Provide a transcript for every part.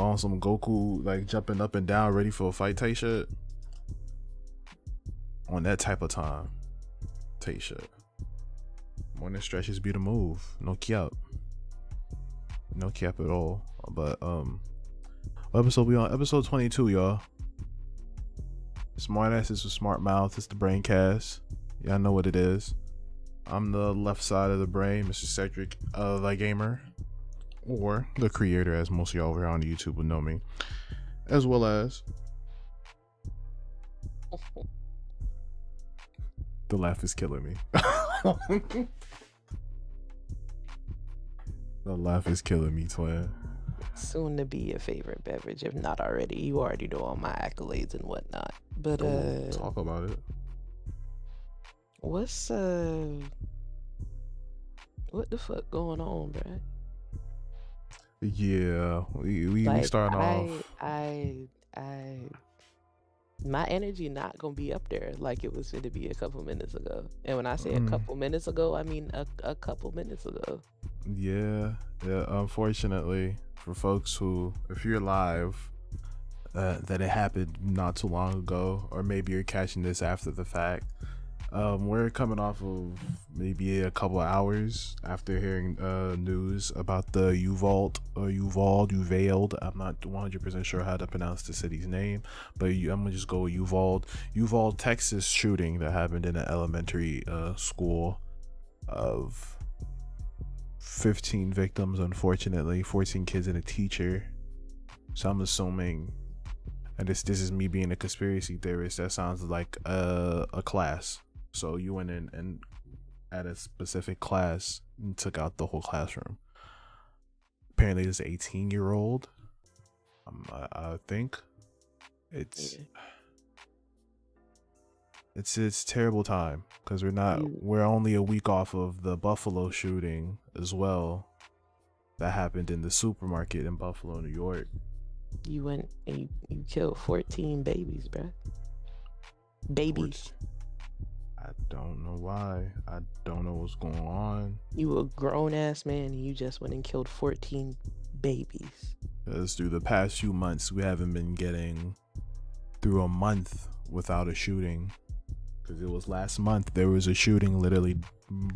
on some Goku, like jumping up and down, ready for a fight type shit. On that type of time, type shit. Morning stretches be the move. No cap. No cap at all. But what episode we on? Episode 22, y'all. Smart asses with smart mouth. It's the Braincast. Y'all know what it is. I'm the left side of the brain, Mr. Cedric, the gamer, or the creator, as most of y'all over here on YouTube would know me, as well as the laugh is killing me. The laugh is killing me, twin. Soon to be your favorite beverage, if not already. You already know all my accolades and whatnot. But talk about it. What's what the fuck going on, bruh? Yeah, we starting off. My energy not gonna be up there like it was going to be a couple minutes ago. And when I say a couple minutes ago, I mean a couple minutes ago. Yeah. Unfortunately, for folks who, if you're live, that it happened not too long ago, or maybe you're catching this after the fact. We're coming off of maybe a couple of hours after hearing news about the Uvalde. I'm not 100% sure how to pronounce the city's name, but I'm gonna just go with Uvalde, Texas shooting that happened in an elementary school of 15 victims, unfortunately, 14 kids and a teacher. So I'm assuming, and this is me being a conspiracy theorist, that sounds like a class. So you went in and at a specific class and took out the whole classroom. Apparently this 18-year-old, I think it's terrible time, because we're only a week off of the Buffalo shooting as well that happened in the supermarket in Buffalo, New York. You went and you killed 14 babies, bruh. Babies. I don't know why. I don't know what's going on. You a grown ass man and you just went and killed 14 babies. Because through the past few months, we haven't been getting through a month without a shooting. Because it was last month, there was a shooting literally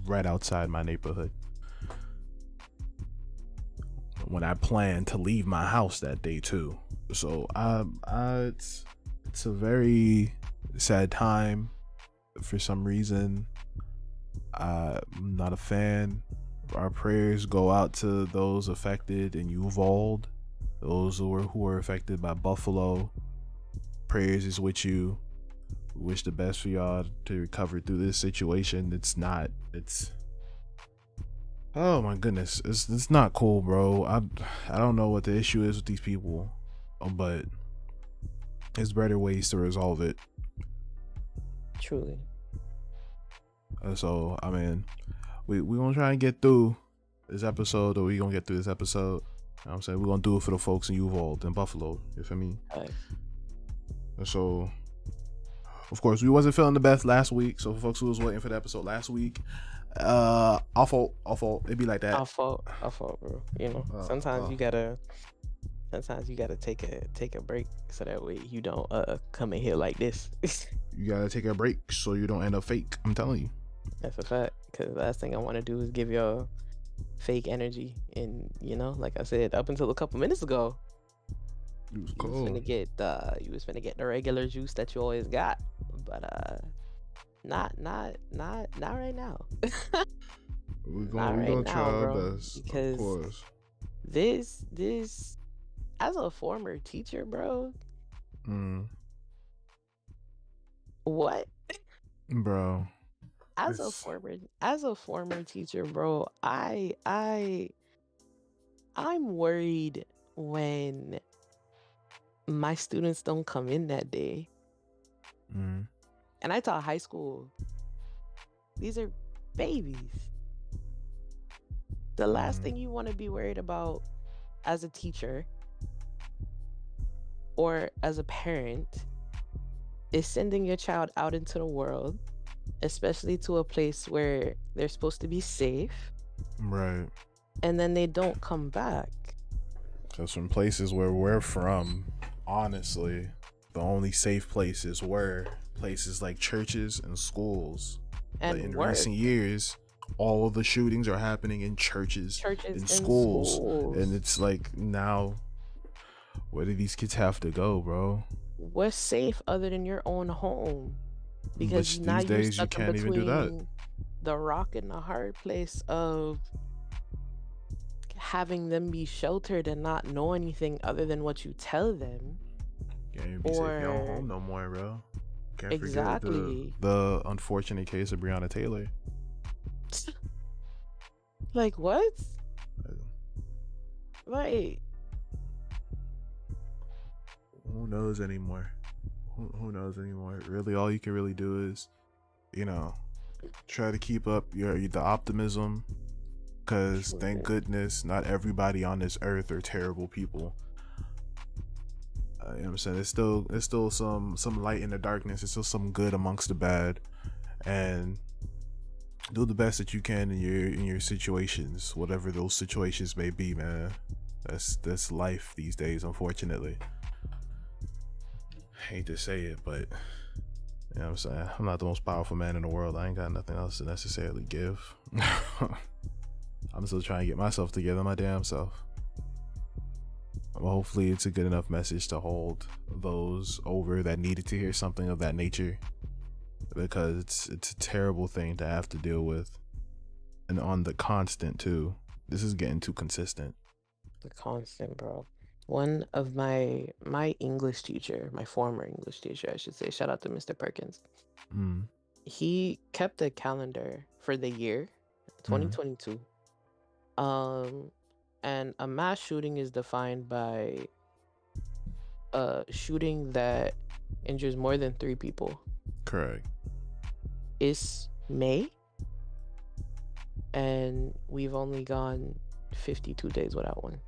right outside my neighborhood, when I planned to leave my house that day too. So it's a very sad time. For some reason, I'm not a fan. Our prayers go out to those affected in Uvalde, those who are affected by Buffalo. Prayers is with you. We wish the best for y'all to recover through this situation. It's oh my goodness, it's not cool, bro. I don't know what the issue is with these people, but there's better ways to resolve it. Truly. So I mean, we gonna try and get through this episode, or we gonna get through this episode. You know what I'm saying, we're gonna do it for the folks in Uvalde and Buffalo. You feel me? Right. So, of course, we wasn't feeling the best last week. So for folks who was waiting for the episode last week, our fault. It'd be like that. Our fault, bro. You know, sometimes you gotta take a break so that way you don't come in here like this. You gotta take a break so you don't end up fake. I'm telling you. That's a fact. Because the last thing I want to do is give y'all fake energy. And you know, like I said, up until a couple minutes ago, It was you cold. was finna get the regular juice that you always got, but not right now. We're gonna try our best, because of course. This as a former teacher, bro. What? Bro. As a former teacher, bro, I'm worried when my students don't come in that day. And I taught high school. These are babies. The last thing you want to be worried about as a teacher or as a parent is sending your child out into the world, especially to a place where they're supposed to be safe. Right. And then they don't come back. Because from places where we're from, honestly, the only safe places were places like churches and schools. But and in work. recent years, all of the shootings are happening in churches Churches in and schools. schools. And it's like, now, where do these kids have to go, bro? What's safe other than your own home? Because But now these you're days, you stuck in can't even do that. between the rock and the hard place of having them be sheltered and not know anything other than what you tell them. Can't even be safe in your own home no more, bro. Can't Exactly. forget the unfortunate case of Breonna Taylor. Like, what? Like, who knows anymore? Who knows anymore? Really, all you can really do is, try to keep up the optimism. Because thank goodness, not everybody on this earth are terrible people. You know what I'm saying? There's still some light in the darkness. There's still some good amongst the bad, and do the best that you can in your situations, whatever those situations may be, man. That's life these days, unfortunately. Hate to say it, but you know what I'm saying? I'm not the most powerful man in the world. I ain't got nothing else to necessarily give. I'm still trying to get myself together, my damn self. Well, hopefully it's a good enough message to hold those over that needed to hear something of that nature, because it's a terrible thing to have to deal with, and on the constant too. This is getting too consistent. The constant, bro. One of my English teacher, my former English teacher, I should say, shout out to Mr. Perkins. He kept a calendar for the year 2022. And a mass shooting is defined by a shooting that injures more than 3 people. Correct. It's May, and we've only gone 52 days without one.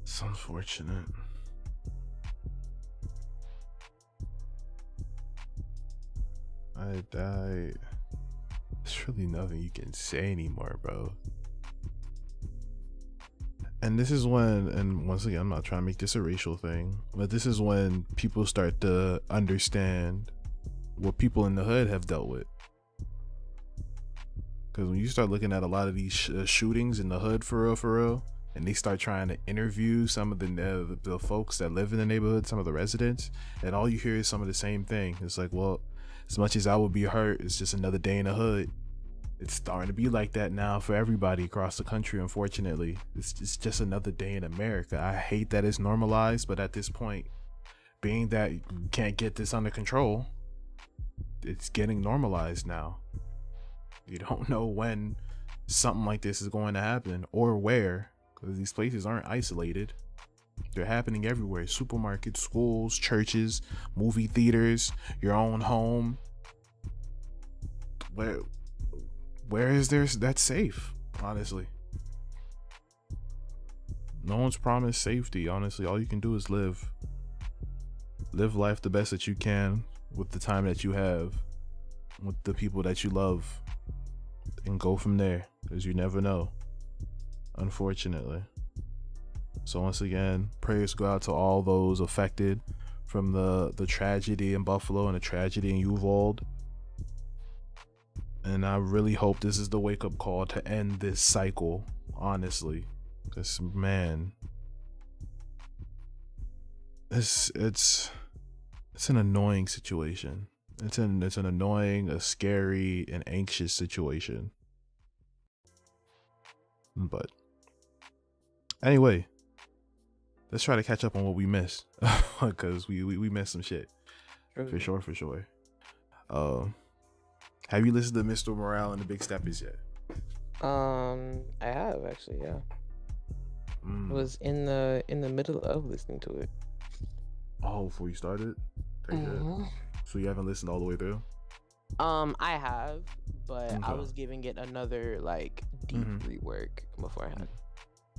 It's unfortunate. There's really nothing you can say anymore, bro. And this is when, and once again, I'm not trying to make this a racial thing, but this is when people start to understand what people in the hood have dealt with. Because when you start looking at a lot of these shootings in the hood, for real, and they start trying to interview some of the folks that live in the neighborhood, some of the residents, and all you hear is some of the same thing. It's like, well, as much as I would be hurt, it's just another day in the hood. It's starting to be like that now for everybody across the country, unfortunately. It's just another day in America. I hate that it's normalized, but at this point, being that you can't get this under control, it's getting normalized now. You don't know when something like this is going to happen or where, because these places aren't isolated. They're happening everywhere. Supermarkets, schools, churches, movie theaters, your own home. Where is there that's safe, honestly? No one's promised safety, honestly. All you can do is live life the best that you can with the time that you have, with the people that you love, and go from there, because you never know, unfortunately. So once again, prayers go out to all those affected from the tragedy in Buffalo and the tragedy in Uvalde. And I really hope this is the wake-up call to end this cycle, honestly. Because, man, it's an annoying situation. It's an annoying, a scary, and anxious situation. But anyway, let's try to catch up on what we missed, because we missed some shit. For sure. Have you listened to Mr. Morale and the Big Steppers yet? I have actually, yeah. I was in the middle of listening to it. Oh, before you started? So you haven't listened all the way through? I have, but I was giving it another deep rework beforehand.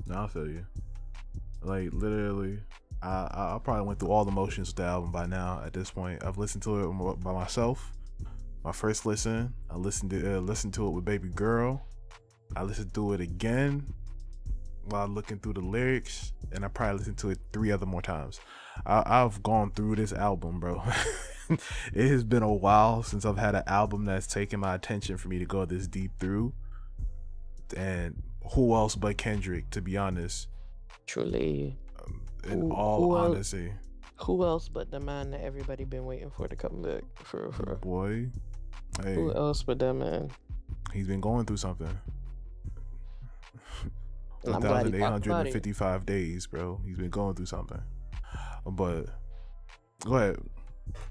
No, I feel you. Like, literally, I probably went through all the motions with the album by now. At this point, I've listened to it by myself. My first listen, I listened to it with Baby Girl. I listened to it again while looking through the lyrics, and I probably listened to it 3 other more times. I've gone through this album, bro. It has been a while since I've had an album that's taken my attention for me to go this deep through. And who else but Kendrick, to be honest? Truly. In all honesty. Who else but the man that everybody been waiting for to come back? For boy. Hey, who else but that man? He's been going through something. And I'm glad he talked about it. 1,855 days, bro. He's been going through something. But go ahead.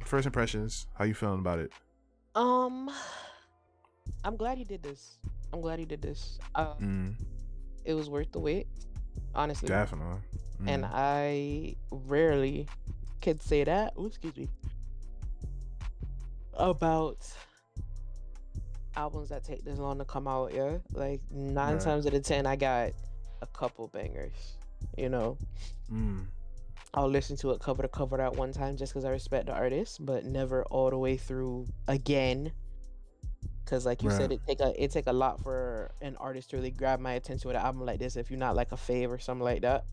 First impressions. How you feeling about it? I'm glad he did this. It was worth the wait, honestly. Definitely. And I rarely could say that. Ooh, excuse me. About albums that take this long to come out, yeah. Like 9 times out of 10, I got a couple bangers. You know. I'll listen to it cover to cover that one time just because I respect the artist, but never all the way through again. Because like you said, it take a lot for an artist to really grab my attention with an album like this if you're not like a fave or something like that.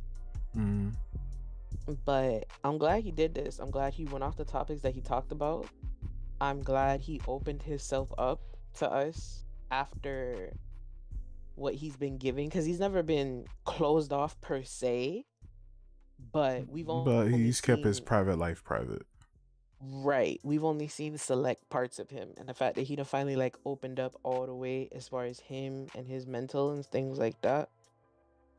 But I'm glad he did this. I'm glad he went off the topics that he talked about. I'm glad he opened himself up to us after what he's been giving, because he's never been closed off per se. But he's kept his private life private. Right. We've only seen select parts of him, and the fact that he done finally like opened up all the way as far as him and his mental and things like that.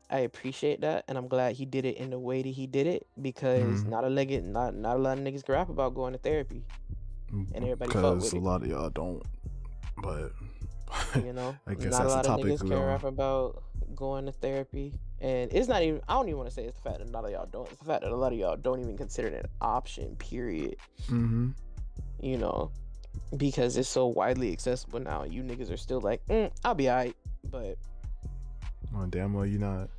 I appreciate that, and I'm glad he did it in the way that he did it, because not a lot of niggas can rap about going to therapy, and everybody fuck with it. Because a lot of y'all don't, but you know, I guess not that's a lot a of topic niggas can rap about going to therapy, and it's not even. I don't even want to say it's the fact that a lot of y'all don't. It's the fact that a lot of y'all don't even consider it an option. Period. You know, because it's so widely accessible now. You niggas are still like, I'll be alright, but damn well you not.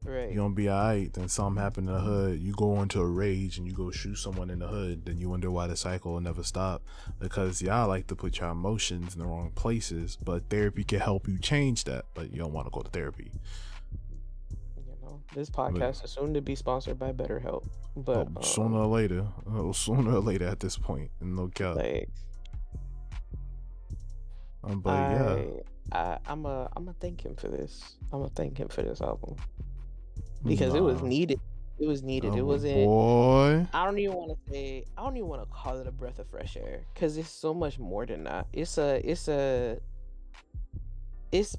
Right. You don't be alright, then something happen in the hood, you go into a rage and you go shoot someone in the hood, then you wonder why the cycle will never stop. Because y'all like to put your emotions in the wrong places, but therapy can help you change that, but you don't want to go to therapy. You know, this podcast is soon to be sponsored by BetterHelp. But sooner or later at this point, and no cap. Like, but I'm a thank him for this. I'm gonna thank him for this album. Because it was needed. It was needed. It wasn't. Boy. I don't even want to call it a breath of fresh air, because it's so much more than that. It's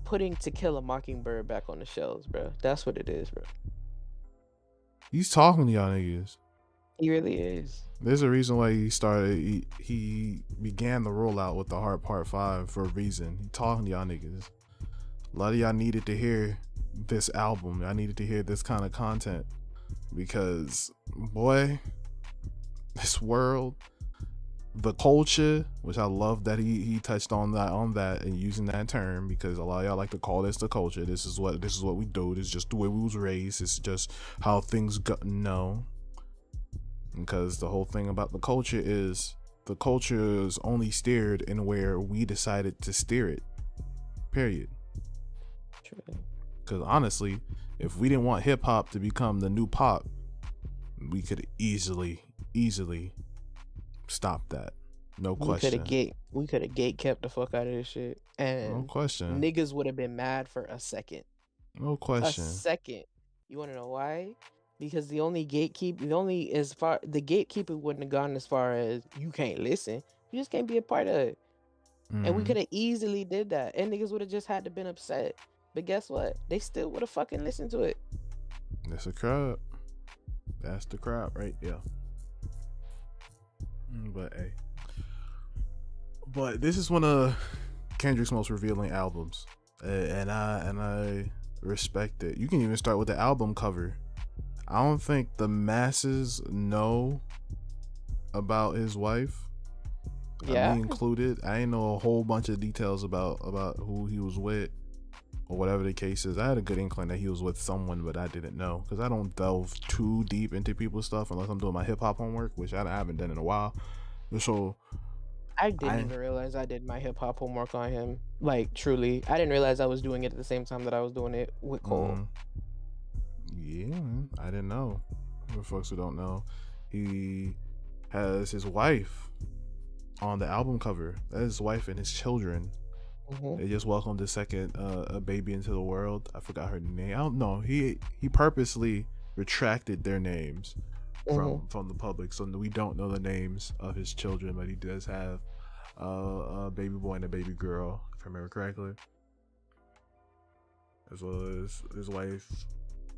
putting To Kill a Mockingbird back on the shelves, bro. That's what it is, bro. He's talking to y'all niggas. He really is. There's a reason why he began the rollout with the Heart Part 5 for a reason. He talking to y'all niggas. A lot of y'all needed to hear this album. I needed to hear this kind of content, because boy, this world, the culture, which I love that he touched on that and using that term, because a lot of y'all like to call this the culture. This is what we do. This is just the way we was raised. It's just how things go. No, because the whole thing about the culture is only steered in where we decided to steer it. Period. True. Because honestly, if we didn't want hip hop to become the new pop, we could easily stop that. No question. We could have gate kept the fuck out of this shit, and no question, niggas would have been mad for a second. No question. A second. You want to know why? Because the gatekeeper wouldn't have gone as far as you can't listen. You just can't be a part of it. And we could have easily did that, and niggas would have just had to been upset. But guess what? They still would have fucking listened to it. That's a crowd. That's the crowd right there. But this is one of Kendrick's most revealing albums, and I respect it. You can even start with the album cover. I don't think the masses know about his wife. Yeah, me included. I ain't know a whole bunch of details about who he was with, or whatever the case is. I had a good inkling that he was with someone, but I didn't know, because I don't delve too deep into people's stuff unless I'm doing my hip hop homework, which I haven't done in a while. So I didn't even realize I did my hip hop homework on him. Like, truly, I didn't realize I was doing it at the same time that I was doing it with Cole. Yeah, I didn't know. For folks who don't know, he has his wife on the album cover. That is his wife and his children. They just welcomed the second a baby into the world. I forgot her name. I don't know. He purposely retracted their names from the public, so we don't know the names of his children, but he does have a baby boy and a baby girl, if I remember correctly, as well as his wife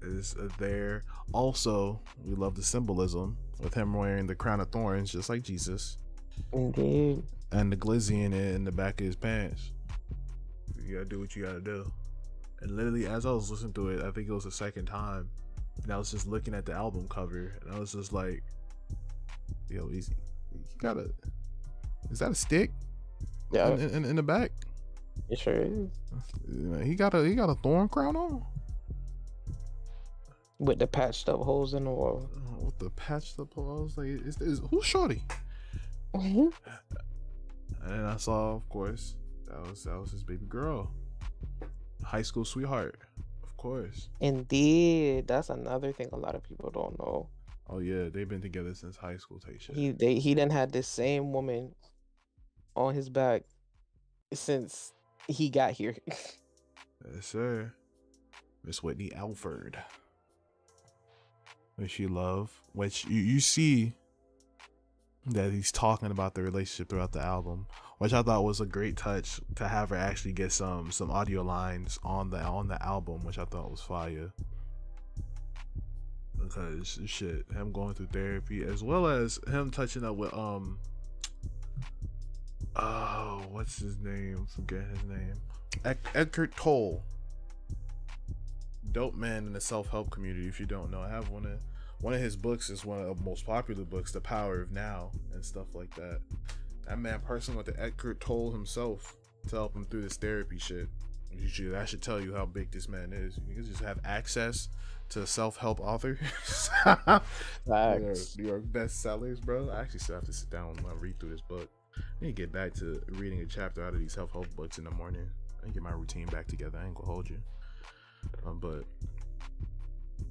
is there. Also, we love the symbolism with him wearing the crown of thorns, just like Jesus. Indeed. And the glizzy in the back of his pants. You gotta do what you gotta do. And literally, as I was listening to it, I think it was the second time, and I was just looking at the album cover, and I was just like, "Yo, easy. He got a. Is that a stick? Yeah. In the back. It sure is. He got a thorn crown on. With the patched up holes in the wall. With the patched up holes, like, is who's Shorty? Mm-hmm. And I saw, of course, that was his baby girl, high school sweetheart, of course. Indeed, that's another thing a lot of people don't know. Oh yeah, they've been together since high school. Take shit. He done had this same woman on his back since he got here. Yes, sir. Miss Whitney Alford. Which you love, which you see that he's talking about the relationship throughout the album, which I thought was a great touch to have her actually get some audio lines on the album, which I thought was fire. Because shit, him going through therapy, as well as him touching up with what's his name? Forget his name. Eckhart Tolle. Dope man in the self-help community. If you don't know, I have one of his books is one of the most popular books, The Power of Now and stuff like that. That man personally went to Eckhart Tolle himself to help him through this therapy shit. That should tell you how big this man is. You can just have access to self-help authors. New York bestsellers, bro. I actually still have to sit down and read through this book. I need to get back to reading a chapter out of these self-help books in the morning. I need to get my routine back together. I ain't gonna hold you. But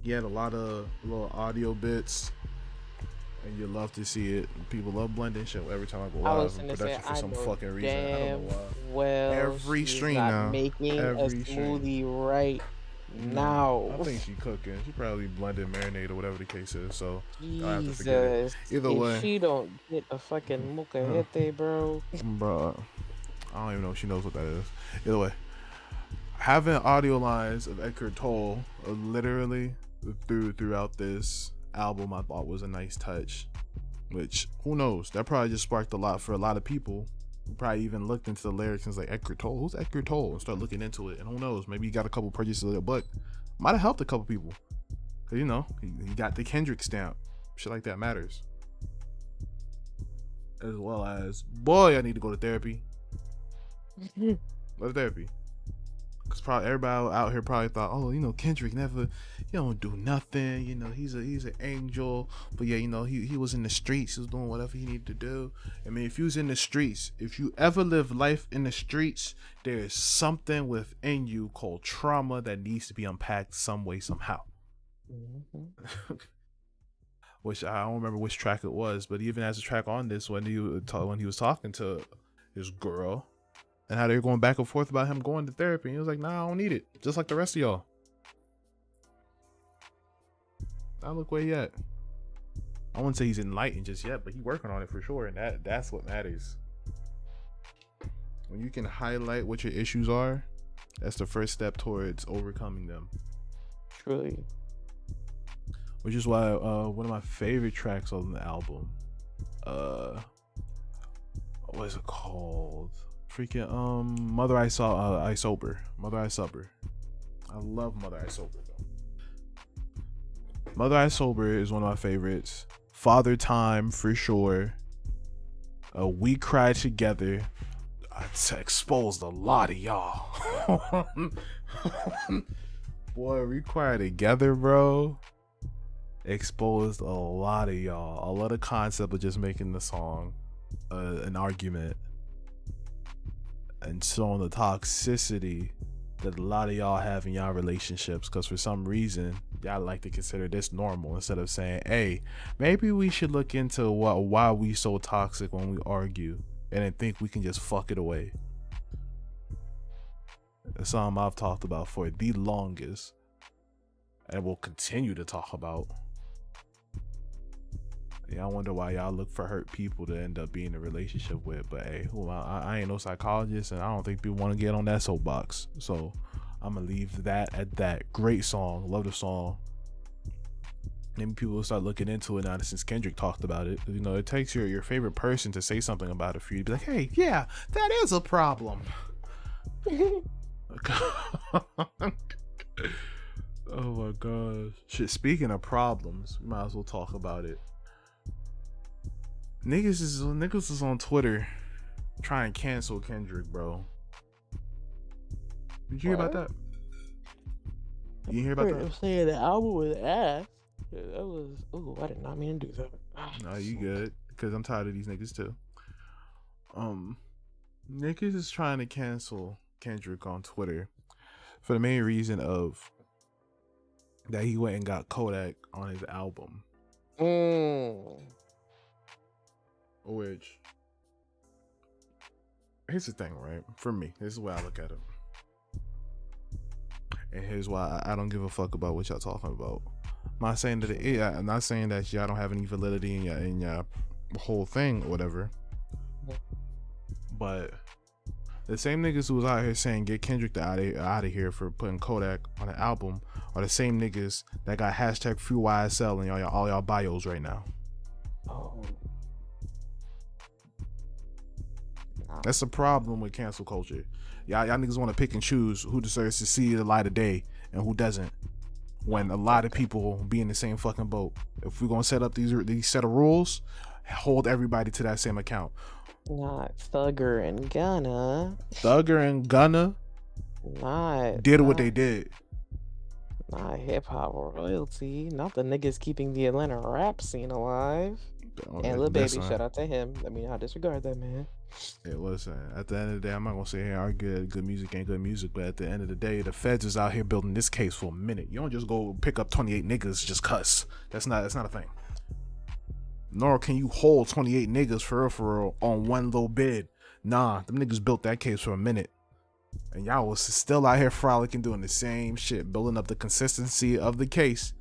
he had a lot of little audio bits, and you love to see it. People love blending shit every time I go live in production for some fucking reason. I don't know why. Well, every stream now, making a smoothie right now. I think she cooking. She probably blended marinade or whatever the case is. So Jesus, I have to forget it. Either way, if she don't get a fucking molcajete, bro. I don't even know if she knows what that is. Either way, having audio lines of Eckhart Tolle literally throughout this album, I thought was a nice touch. Which, who knows? That probably just sparked a lot for a lot of people. Who probably even looked into the lyrics and was like, Eckhart Tolle? Who's Eckhart Tolle? And start looking into it. And who knows? Maybe he got a couple purchases of the book. Might have helped a couple people. Because, you know, he got the Kendrick stamp. Shit like that matters. As well as, boy, I need to go to therapy. Go to therapy. Because probably everybody out here probably thought, oh, you know, Kendrick he don't do nothing. You know, he's an angel. But yeah, you know, he was in the streets. He was doing whatever he needed to do. I mean, if you was in the streets, if you ever live life in the streets, there is something within you called trauma that needs to be unpacked some way, somehow. Mm-hmm. Which I don't remember which track it was, but even as a track on this, when he was talking to his girl, and how they were going back and forth about him going to therapy. And he was like, nah, I don't need it. Just like the rest of y'all. Now look where he at. I wouldn't say he's enlightened just yet, but he's working on it for sure. And that's what matters. When you can highlight what your issues are, that's the first step towards overcoming them. Truly. Which is why one of my favorite tracks on the album, what is it called? Freaking Mother I Sober. Mother I Sober. I love Mother I Sober though. Mother I Sober is one of my favorites. Father Time for sure. We Cry Together. I exposed a lot of y'all. Boy, We Cry Together, bro. Exposed a lot of y'all. I love the concept of just making the song an argument. And showing the toxicity that a lot of y'all have in y'all relationships, because for some reason y'all like to consider this normal instead of saying, hey, maybe we should look into why we so toxic when we argue and then think we can just fuck it away. It's something I've talked about for the longest and will continue to talk about. Yeah, I wonder why y'all look for hurt people to end up being in a relationship with. But hey, I ain't no psychologist, and I don't think people want to get on that soapbox. So I'm gonna leave that at that. Great song, love the song. Maybe people will start looking into it now since Kendrick talked about it. You know, it takes your favorite person to say something about it for you to be like, hey, yeah, that is a problem. Oh my gosh. Shit, speaking of problems, we might as well talk about it. Niggas is on Twitter trying to cancel Kendrick, bro. Did you hear about that? You hear about that? I'm saying the album was ass. That was, I did not mean to do that. No, you good. Because I'm tired of these niggas too. Niggas is trying to cancel Kendrick on Twitter for the main reason of that he went and got Kodak on his album. Which, here's the thing, right? For me, this is the way I look at it. And here's why I don't give a fuck about what y'all talking about. I'm not saying that y'all don't have any validity in your whole thing or whatever. But the same niggas who was out here saying get Kendrick out of here for putting Kodak on the album are the same niggas that got hashtag FreeYSL in all y'all bios right now. Oh. That's the problem with cancel culture. Y'all niggas want to pick and choose who deserves to see the light of day and who doesn't. When a lot of people be in the same fucking boat. If we're gonna set up these set of rules, hold everybody to that same account. Not Thugger and Gunna. Did what they did. Not hip hop royalty. Not the niggas keeping the Atlanta rap scene alive. And Lil Baby, shout out to him. Let me not disregard that man. Yeah, listen, at the end of the day, I'm not gonna say here good music ain't good music, but at the end of the day, the feds is out here building this case for a minute. You don't just go pick up 28 niggas just cuss. That's not a thing. Nor can you hold 28 niggas for real on one little bid. Nah, them niggas built that case for a minute. And y'all was still out here frolicking doing the same shit, building up the consistency of the case.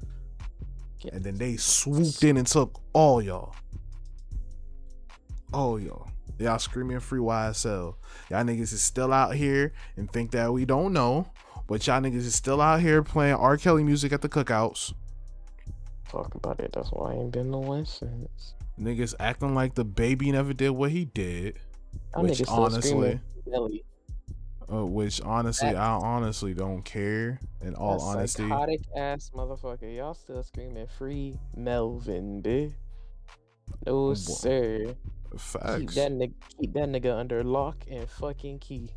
And then they swooped in and took all y'all. Y'all screaming FreeYSL. Y'all niggas is still out here and think that we don't know, but y'all niggas is still out here playing R. Kelly music at the cookouts. Talk about it. That's why I ain't been no one since. Niggas acting like the baby never did what he did. Which honestly, I honestly don't care. In all honesty, psychotic ass motherfucker. Y'all still screaming free Melvin, bitch. No sir. Facts. Keep that nigga under lock and fucking key.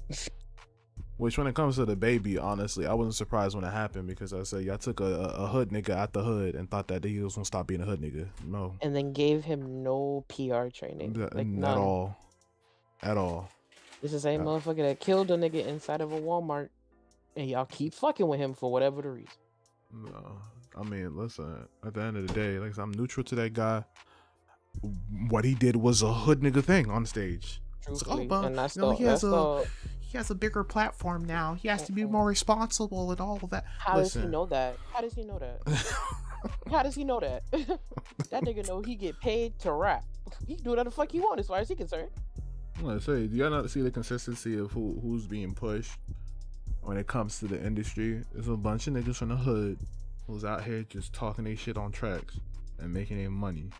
Which, when it comes to the baby, honestly, I wasn't surprised when it happened because I said y'all took a hood nigga out the hood and thought that he was gonna stop being a hood nigga. No. And then gave him no PR training. At all. This is the same motherfucker that killed a nigga inside of a Walmart, and y'all keep fucking with him for whatever the reason. No, I mean, listen. At the end of the day, like I'm neutral to that guy. What he did was a hood nigga thing on stage. He has a bigger platform now. He has to be more responsible and all of that. How does he know that? How does he know that? That nigga know he get paid to rap. He can do whatever the fuck he want as far as he concerned. I'm gonna say, do y'all not see the consistency of who's being pushed when it comes to the industry? There's a bunch of niggas from the hood who's out here just talking their shit on tracks and making their money.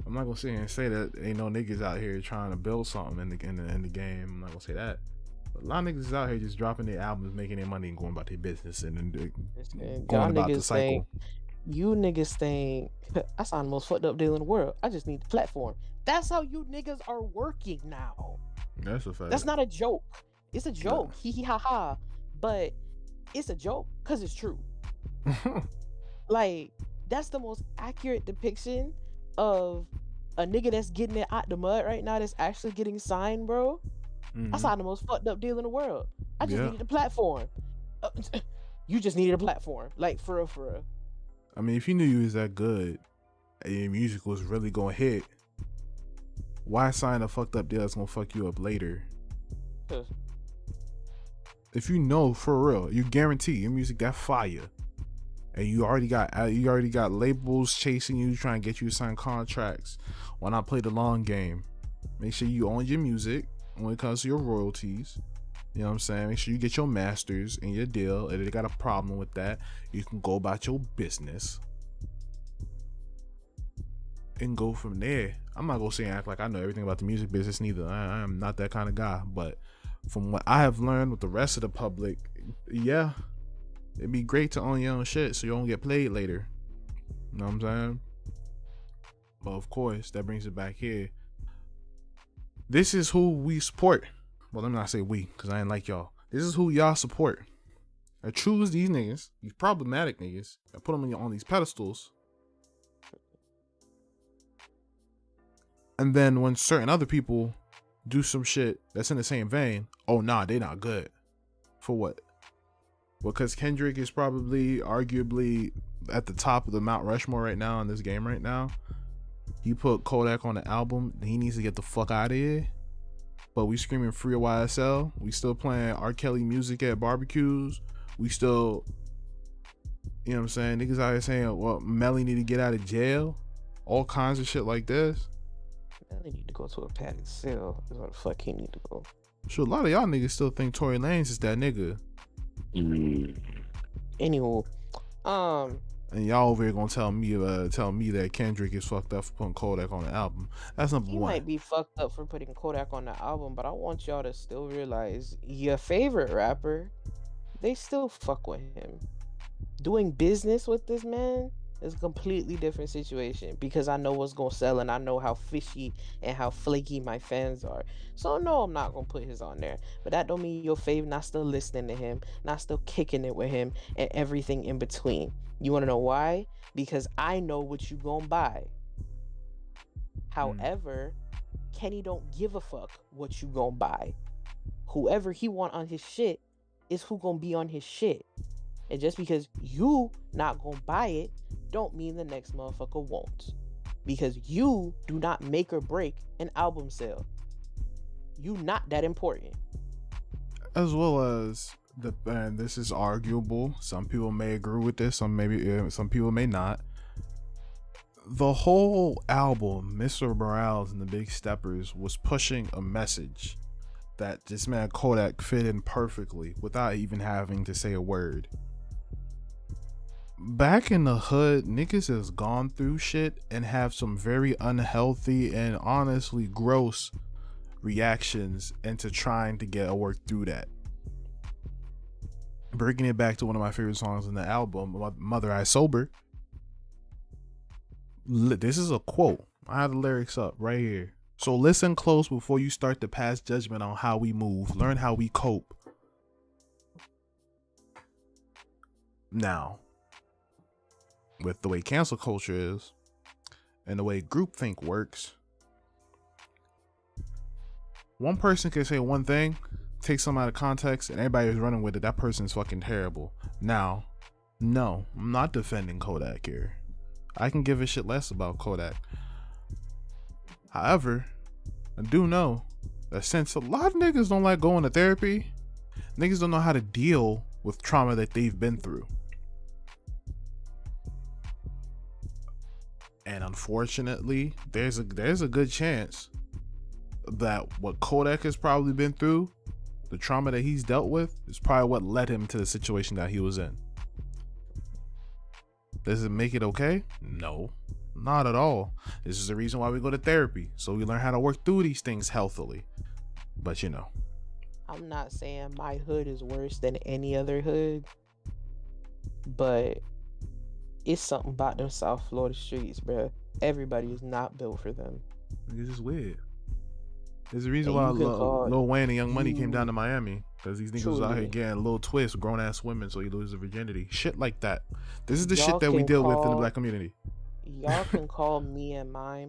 I'm not gonna sit here and say that ain't no niggas out here trying to build something in the game. I'm not gonna say that. But a lot of niggas is out here just dropping their albums, making their money, and going about their business and going about the cycle. You niggas think I signed the most fucked up deal in the world. I just need the platform. That's how you niggas are working now. That's a fact. That's not a joke. It's a joke. Hee hee ha ha. But it's a joke because it's true. Like, that's the most accurate depiction of a nigga that's getting it out the mud right now that's actually getting signed, bro. I signed the most fucked up deal in the world. I just needed the platform. You just needed a platform. Like, for real, for real. I mean, if you knew you was that good and your music was really gonna hit, why sign a fucked up deal that's gonna fuck you up later? Huh. If you know for real, you guarantee your music that fire, and you already got labels chasing you, trying to get you to sign contracts. Why not play the long game? Make sure you own your music when it comes to your royalties. You know what I'm saying? Make sure you get your masters and your deal. And if they got a problem with that, you can go about your business and go from there. I'm not gonna say act like I know everything about the music business neither. I am not that kind of guy. But from what I have learned with the rest of the public, yeah, it'd be great to own your own shit so you don't get played later. You know what I'm saying? But of course, that brings it back here. This is who we support. Well, let me not say we, because I ain't like y'all. This is who y'all support. I choose these niggas, these problematic niggas. I put them on these pedestals. And then when certain other people do some shit that's in the same vein, oh nah, they not good. For what? Because Kendrick is probably, arguably, at the top of the Mount Rushmore right now in this game right now. He put Kodak on the album. He needs to get the fuck out of here. But we screaming free YSL. We still playing R. Kelly music at barbecues. We still, you know what I'm saying? Niggas out here saying, well, Melly need to get out of jail. All kinds of shit like this. Melly need to go to a padded cell. Is what the fuck he need to go. Sure, a lot of y'all niggas still think Tory Lanez is that nigga. Anywho, and y'all over here gonna tell me that Kendrick is fucked up for putting Kodak on the album. That's number one. He might be fucked up for putting Kodak on the album, but I want y'all to still realize your favorite rapper, they still fuck with him. Doing business with this man is a completely different situation because I know what's gonna sell and I know how fishy and how flaky my fans are. So no, I'm not gonna put his on there. But that don't mean your fave not still listening to him, not still kicking it with him, and everything in between. You wanna know why? Because I know what you gonna buy. However, Kenny don't give a fuck what you gonna buy. Whoever he want on his shit is who gonna be on his shit. And just because you not gonna buy it, don't mean the next motherfucker won't. Because you do not make or break an album sale. You not that important. As well as and this is arguable. Some people may agree with this. Some people may not. The whole album, Mr. Morales and the Big Steppers, was pushing a message that this man Kodak fit in perfectly without even having to say a word. Back in the hood, niggas has gone through shit and have some very unhealthy and honestly gross reactions into trying to get a work through that. Bringing it back to one of my favorite songs in the album, Mother I Sober. This is a quote. I have the lyrics up right here. So listen close before you start to pass judgment on how we move. Learn how we cope. Now, with the way cancel culture is and the way groupthink works, one person can say one thing, take some out of context, and everybody is running with it. That person's fucking terrible. Now, no, I'm not defending Kodak here. I can give a shit less about Kodak. However, I do know that since a lot of niggas don't like going to therapy, niggas don't know how to deal with trauma that they've been through. And unfortunately, there's a good chance that what Kodak has probably been through, the trauma that he's dealt with, is probably what led him to the situation that he was in. Does it make it okay? No, not at all. This is the reason why we go to therapy, so we learn how to work through these things healthily. But you know, I'm not saying my hood is worse than any other hood, but it's something about them South Florida streets, bro. Everybody is not built for them. It's just weird. There's a reason why Lil Wayne and Young Money came down to Miami, because these niggas was out here getting a little twist, grown ass women, so you lose their virginity. Shit like that. This is the shit that we deal with in the black community. Y'all can call me and my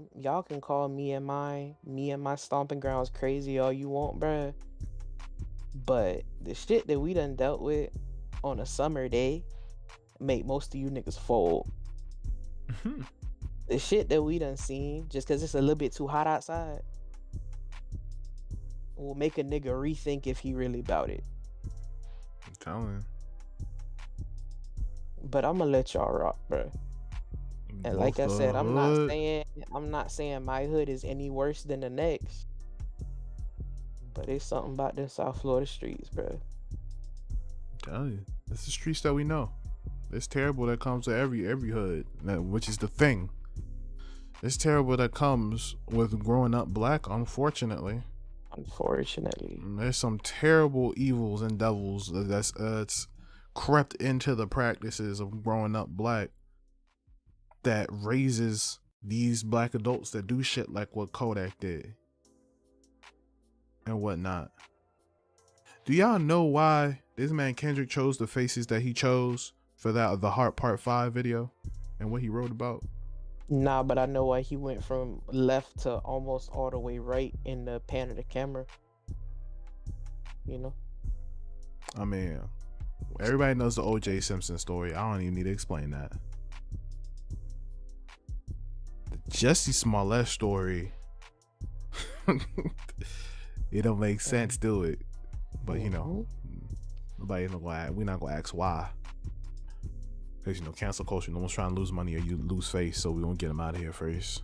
stomping grounds crazy all you want, bruh. But the shit that we done dealt with, on a summer day make most of you niggas fold. The shit that we done seen, just because it's a little bit too hot outside, will make a nigga rethink if he really about it. I'm telling you. But I'm gonna let y'all rock, bro. And like I said, I'm not saying my hood is any worse than the next. But it's something about the South Florida streets, bro. I'm telling you, it's the streets that we know. It's terrible that comes to every hood, which is the thing. It's terrible that comes with growing up black, unfortunately. There's some terrible evils and devils that's crept into the practices of growing up black that raises these black adults that do shit like what Kodak did and whatnot. Do y'all know why this man Kendrick chose the faces that he chose for the Heart Part 5 video and what he wrote about? Nah, but I know why he went from left to almost all the way right in the pan of the camera. You know? I mean, everybody knows the O.J. Simpson story. I don't even need to explain that. The Jussie Smollett story, it don't make sense, do it? But you know, we're not gonna ask why. Because, you know, cancel culture, no one's trying to lose money or you lose face, so we won't get them out of here first.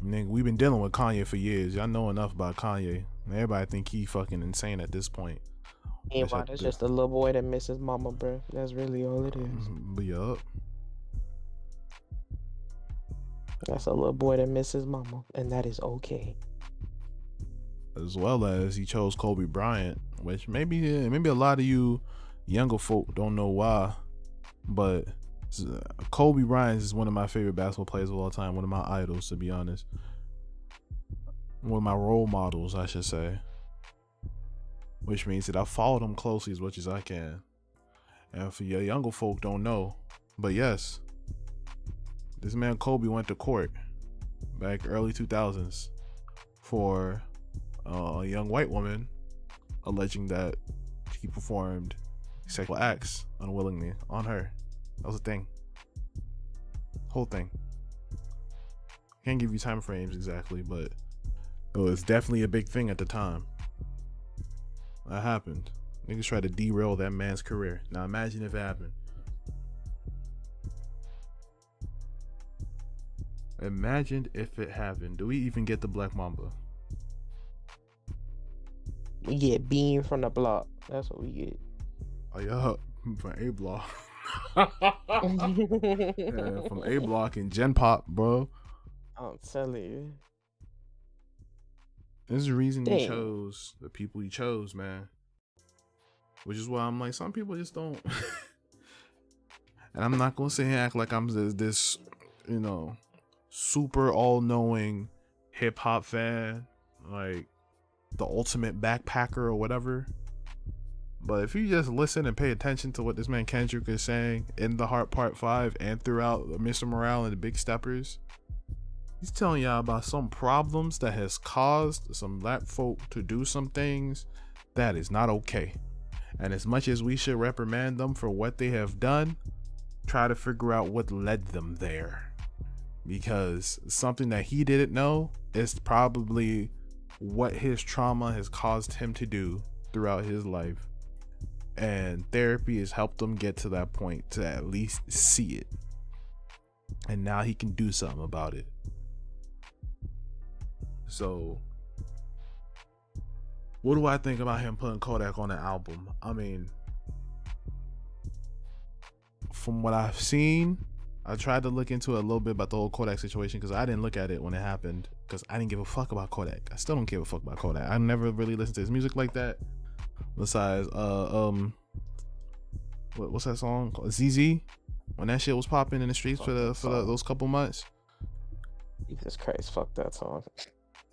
Nigga, we've been dealing with Kanye for years. Y'all know enough about Kanye. Everybody think he fucking insane at this point. Yeah, that's just a little boy that misses mama, bro. That's really all it is. But yup. That's a little boy that misses mama, and that is okay. As well as he chose Kobe Bryant, which maybe a lot of you younger folk don't know why, but Kobe Bryant is one of my favorite basketball players of all time, one of my idols, to be honest, one of my role models, I should say, which means that I followed him closely as much as I can. And for your younger folk don't know, but yes, this man Kobe went to court back early 2000s for a young white woman alleging that he performed sexual acts unwillingly on her. That was a thing. Whole thing. Can't give you time frames exactly, but it was definitely a big thing at the time. That happened. Niggas tried to derail that man's career. Now imagine if it happened. Imagine if it happened. Do we even get the Black Mamba? We get Bean from the block. That's what we get. Oh yeah, from A Block. Yeah, from A Block and Gen Pop, bro. I'm telling you. There's a reason he chose the people he chose, man. Which is why I'm like, some people just don't. And I'm not gonna sit here and act like I'm this, you know, super all-knowing hip hop fan, like the ultimate backpacker or whatever. But if you just listen and pay attention to what this man Kendrick is saying in the Heart Part 5 and throughout Mr. Morale and the Big Steppers, he's telling y'all about some problems that has caused some black folk to do some things that is not okay. And as much as we should reprimand them for what they have done, try to figure out what led them there. Because something that he didn't know is probably what his trauma has caused him to do throughout his life. And therapy has helped him get to that point to at least see it. And now he can do something about it. So, what do I think about him putting Kodak on the album? I mean, from what I've seen, I tried to look into it a little bit about the whole Kodak situation because I didn't look at it when it happened because I didn't give a fuck about Kodak. I still don't give a fuck about Kodak. I never really listened to his music like that. Besides, what's that song called? ZZ? When that shit was popping in the streets for those couple months. Jesus Christ, fuck that song.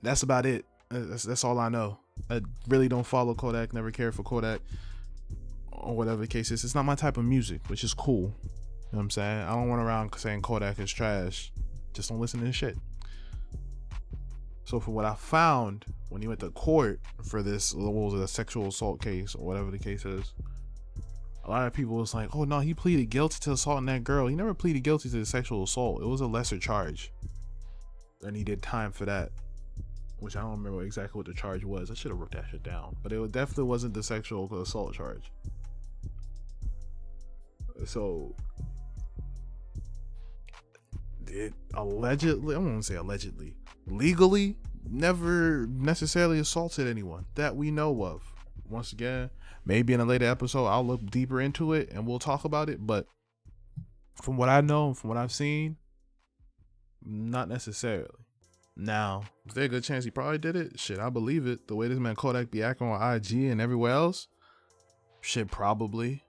That's about it. That's all I know. I really don't follow Kodak. Never cared for Kodak or whatever the case is. It's not my type of music, which is cool. You know what I'm saying? I don't run around saying Kodak is trash. Just don't listen to this shit. So for what I found when he went to court for this, what was it, a sexual assault case or whatever the case is, a lot of people was like, oh no, he pleaded guilty to assaulting that girl. He never pleaded guilty to the sexual assault. It was a lesser charge. And he did time for that, which I don't remember exactly what the charge was. I should have wrote that shit down. But it definitely wasn't the sexual assault charge. So, it allegedly, I won't say allegedly, legally never necessarily assaulted anyone that we know of. Once again, maybe in a later episode I'll look deeper into it and we'll talk about it, but from what I know, from what I've seen, not necessarily. Now, is there a good chance he probably did it? Shit, I believe it. The way this man Kodak be acting on IG and everywhere else, shit, probably.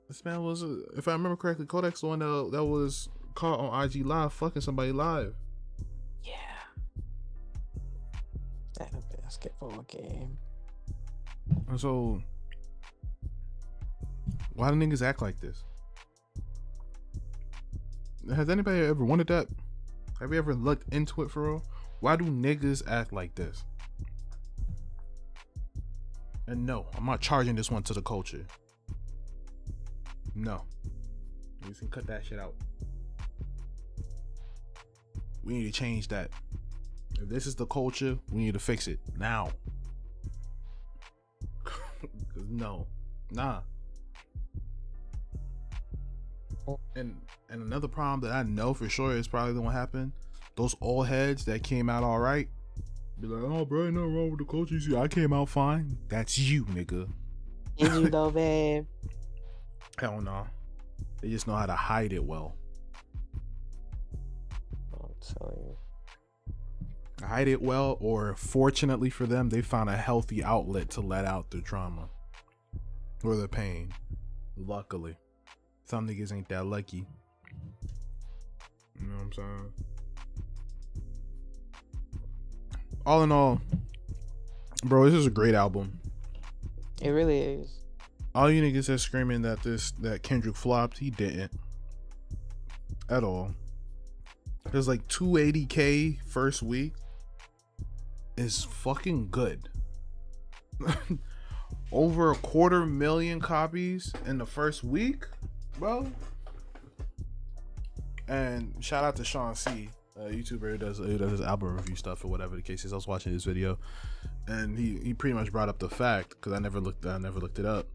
This man was, if I remember correctly, Kodak's the one that was caught on IG Live fucking somebody live. Yeah. That a basketball game. And so, why do niggas act like this? Has anybody ever wondered that? Have you ever looked into it for real? Why do niggas act like this? And no, I'm not charging this one to the culture. No. You can cut that shit out. We need to change that. If this is the culture, we need to fix it now. No. Nah. And another problem that I know for sure is probably the one happened. Those old heads that came out all right. Be like, oh, bro, ain't nothing wrong with the culture. You see, I came out fine. That's you, nigga. Did you though, babe? Hell no. They just know how to hide it well. I'm telling you. Hide it well, or fortunately for them, they found a healthy outlet to let out their trauma or their pain. Luckily. Some niggas ain't that lucky. You know what I'm saying? All in all, bro, this is a great album. It really is. All you niggas are screaming that Kendrick flopped, he didn't. At all. There's like 280K first week is fucking good. Over 250,000 copies in the first week, bro. And shout out to Sean C, a YouTuber who does his album review stuff or whatever the case is. I was watching his video, and he pretty much brought up the fact, because I never looked it up.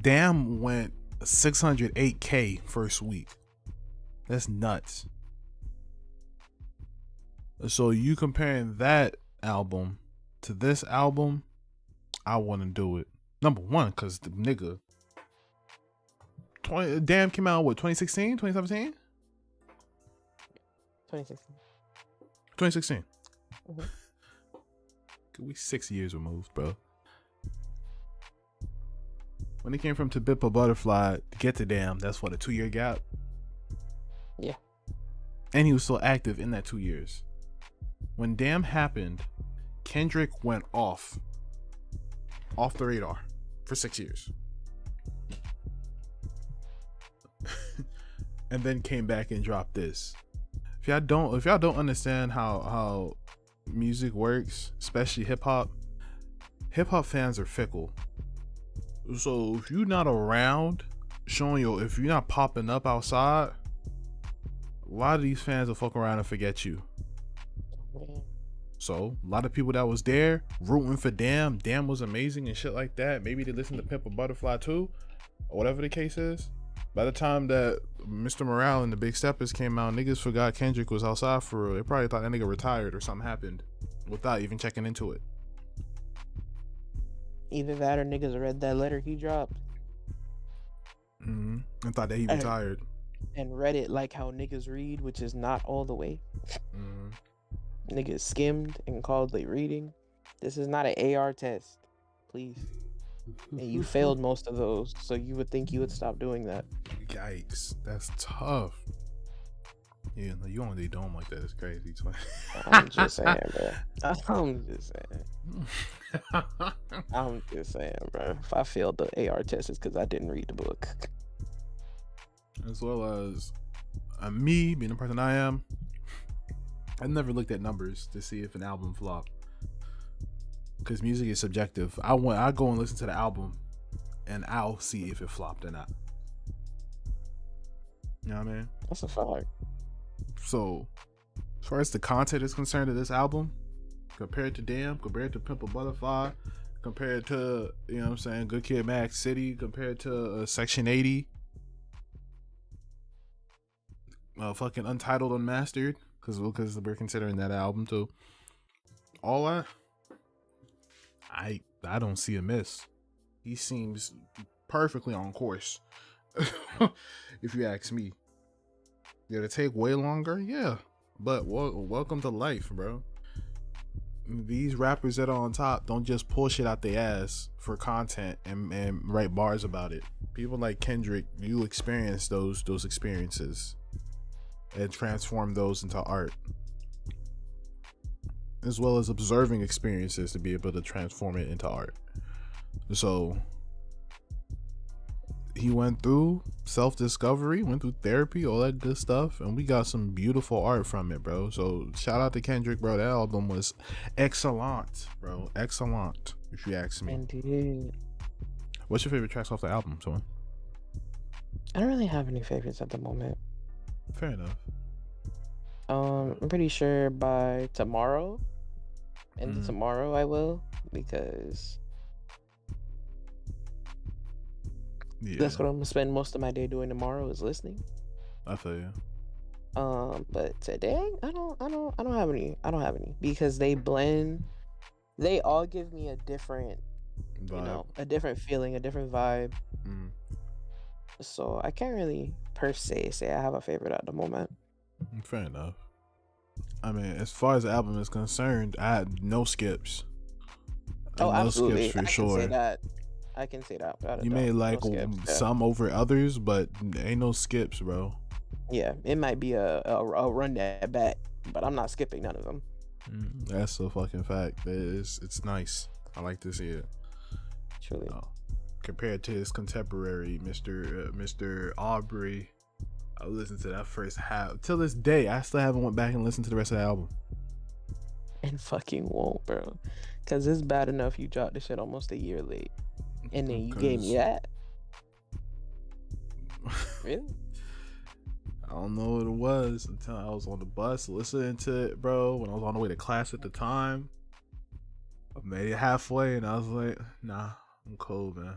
Damn went 608K first week. That's nuts. So you comparing that album to this album, I want to do it. Number one, because the nigga Damn came out, what, 2016, 2017? 2016. 2016. Mm-hmm. We 6 years removed, bro. When it came from To Pimp a Butterfly to get to Damn, that's what, a 2-year gap? Yeah. And he was still active in that 2 years. When Damn happened, Kendrick went off the radar for 6 years. And then came back and dropped this. If y'all don't understand how music works, especially hip hop fans are fickle. So if you're not around if you're not popping up outside, a lot of these fans will fuck around and forget you. So a lot of people that was there rooting for Damn was amazing and shit like that. Maybe they listened to Pimp a Butterfly too, or whatever the case is. By the time that Mr. Morale and the Big Steppers came out, niggas forgot Kendrick was outside for real. They probably thought that nigga retired or something happened without even checking into it. Either that or niggas read that letter he dropped. Mm-hmm. And thought that he retired. And read it like how niggas read, which is not all the way. Mm-hmm. Niggas skimmed and called late reading. This is not an AR test. Please. And you failed most of those, so you would think you would stop doing that. Yikes, that's tough. Yeah, no, you on the dome like that is crazy. I'm just saying, bro. I'm just saying, bro. If I failed the AR test, it's because I didn't read the book. As well as me being the person I am, I've never looked at numbers to see if an album flopped, because music is subjective. I go and listen to the album, and I'll see if it flopped or not. You know what I mean? That's a fact. So, as far as the content is concerned of this album, compared to Damn, compared to Pimp a Butterfly, compared to, you know what I'm saying, Good Kid, Mad City, compared to Section 80, fucking Untitled Unmastered, because we're considering that album too. All that, I don't see a miss. He seems perfectly on course. If you ask me. Did it take way longer? Yeah. But welcome to life, bro. These rappers that are on top don't just pull shit out their ass for content and write bars about it. People like Kendrick, you experience those experiences and transform those into art, as well as observing experiences to be able to transform it into art. So he went through self-discovery, went through therapy, all that good stuff, and we got some beautiful art from it, bro. So shout out to Kendrick, bro. That album was excellent, bro. Excellent, if you ask me. Indeed. What's your favorite tracks off the album, son? I don't really have any favorites at the moment. Fair enough. I'm pretty sure by tomorrow, and tomorrow I will, because that's what I'm gonna spend most of my day doing tomorrow, is listening. I feel you. But today I don't have any because they blend. They all give me a different vibe. You know, a different feeling, a different vibe. So I can't really per se say I have a favorite at the moment. Fair enough. I mean, as far as the album is concerned, I had no skips. Absolutely. No skips for sure. I can say that. You may like some over others, but ain't no skips, bro. Yeah, it might be a run that back, but I'm not skipping none of them. That's a fucking fact. It's nice. I like to see it. Truly. Compared to his contemporary, Mr. Aubrey, I listened to that first half. Till this day, I still haven't went back and listened to the rest of the album. And fucking won't, bro. Because it's bad enough you dropped this shit almost a year late. And then you gave me that. Really? I don't know what it was until I was on the bus listening to it, bro. When I was on the way to class at the time, I made it halfway and I was like, nah, I'm cool, man.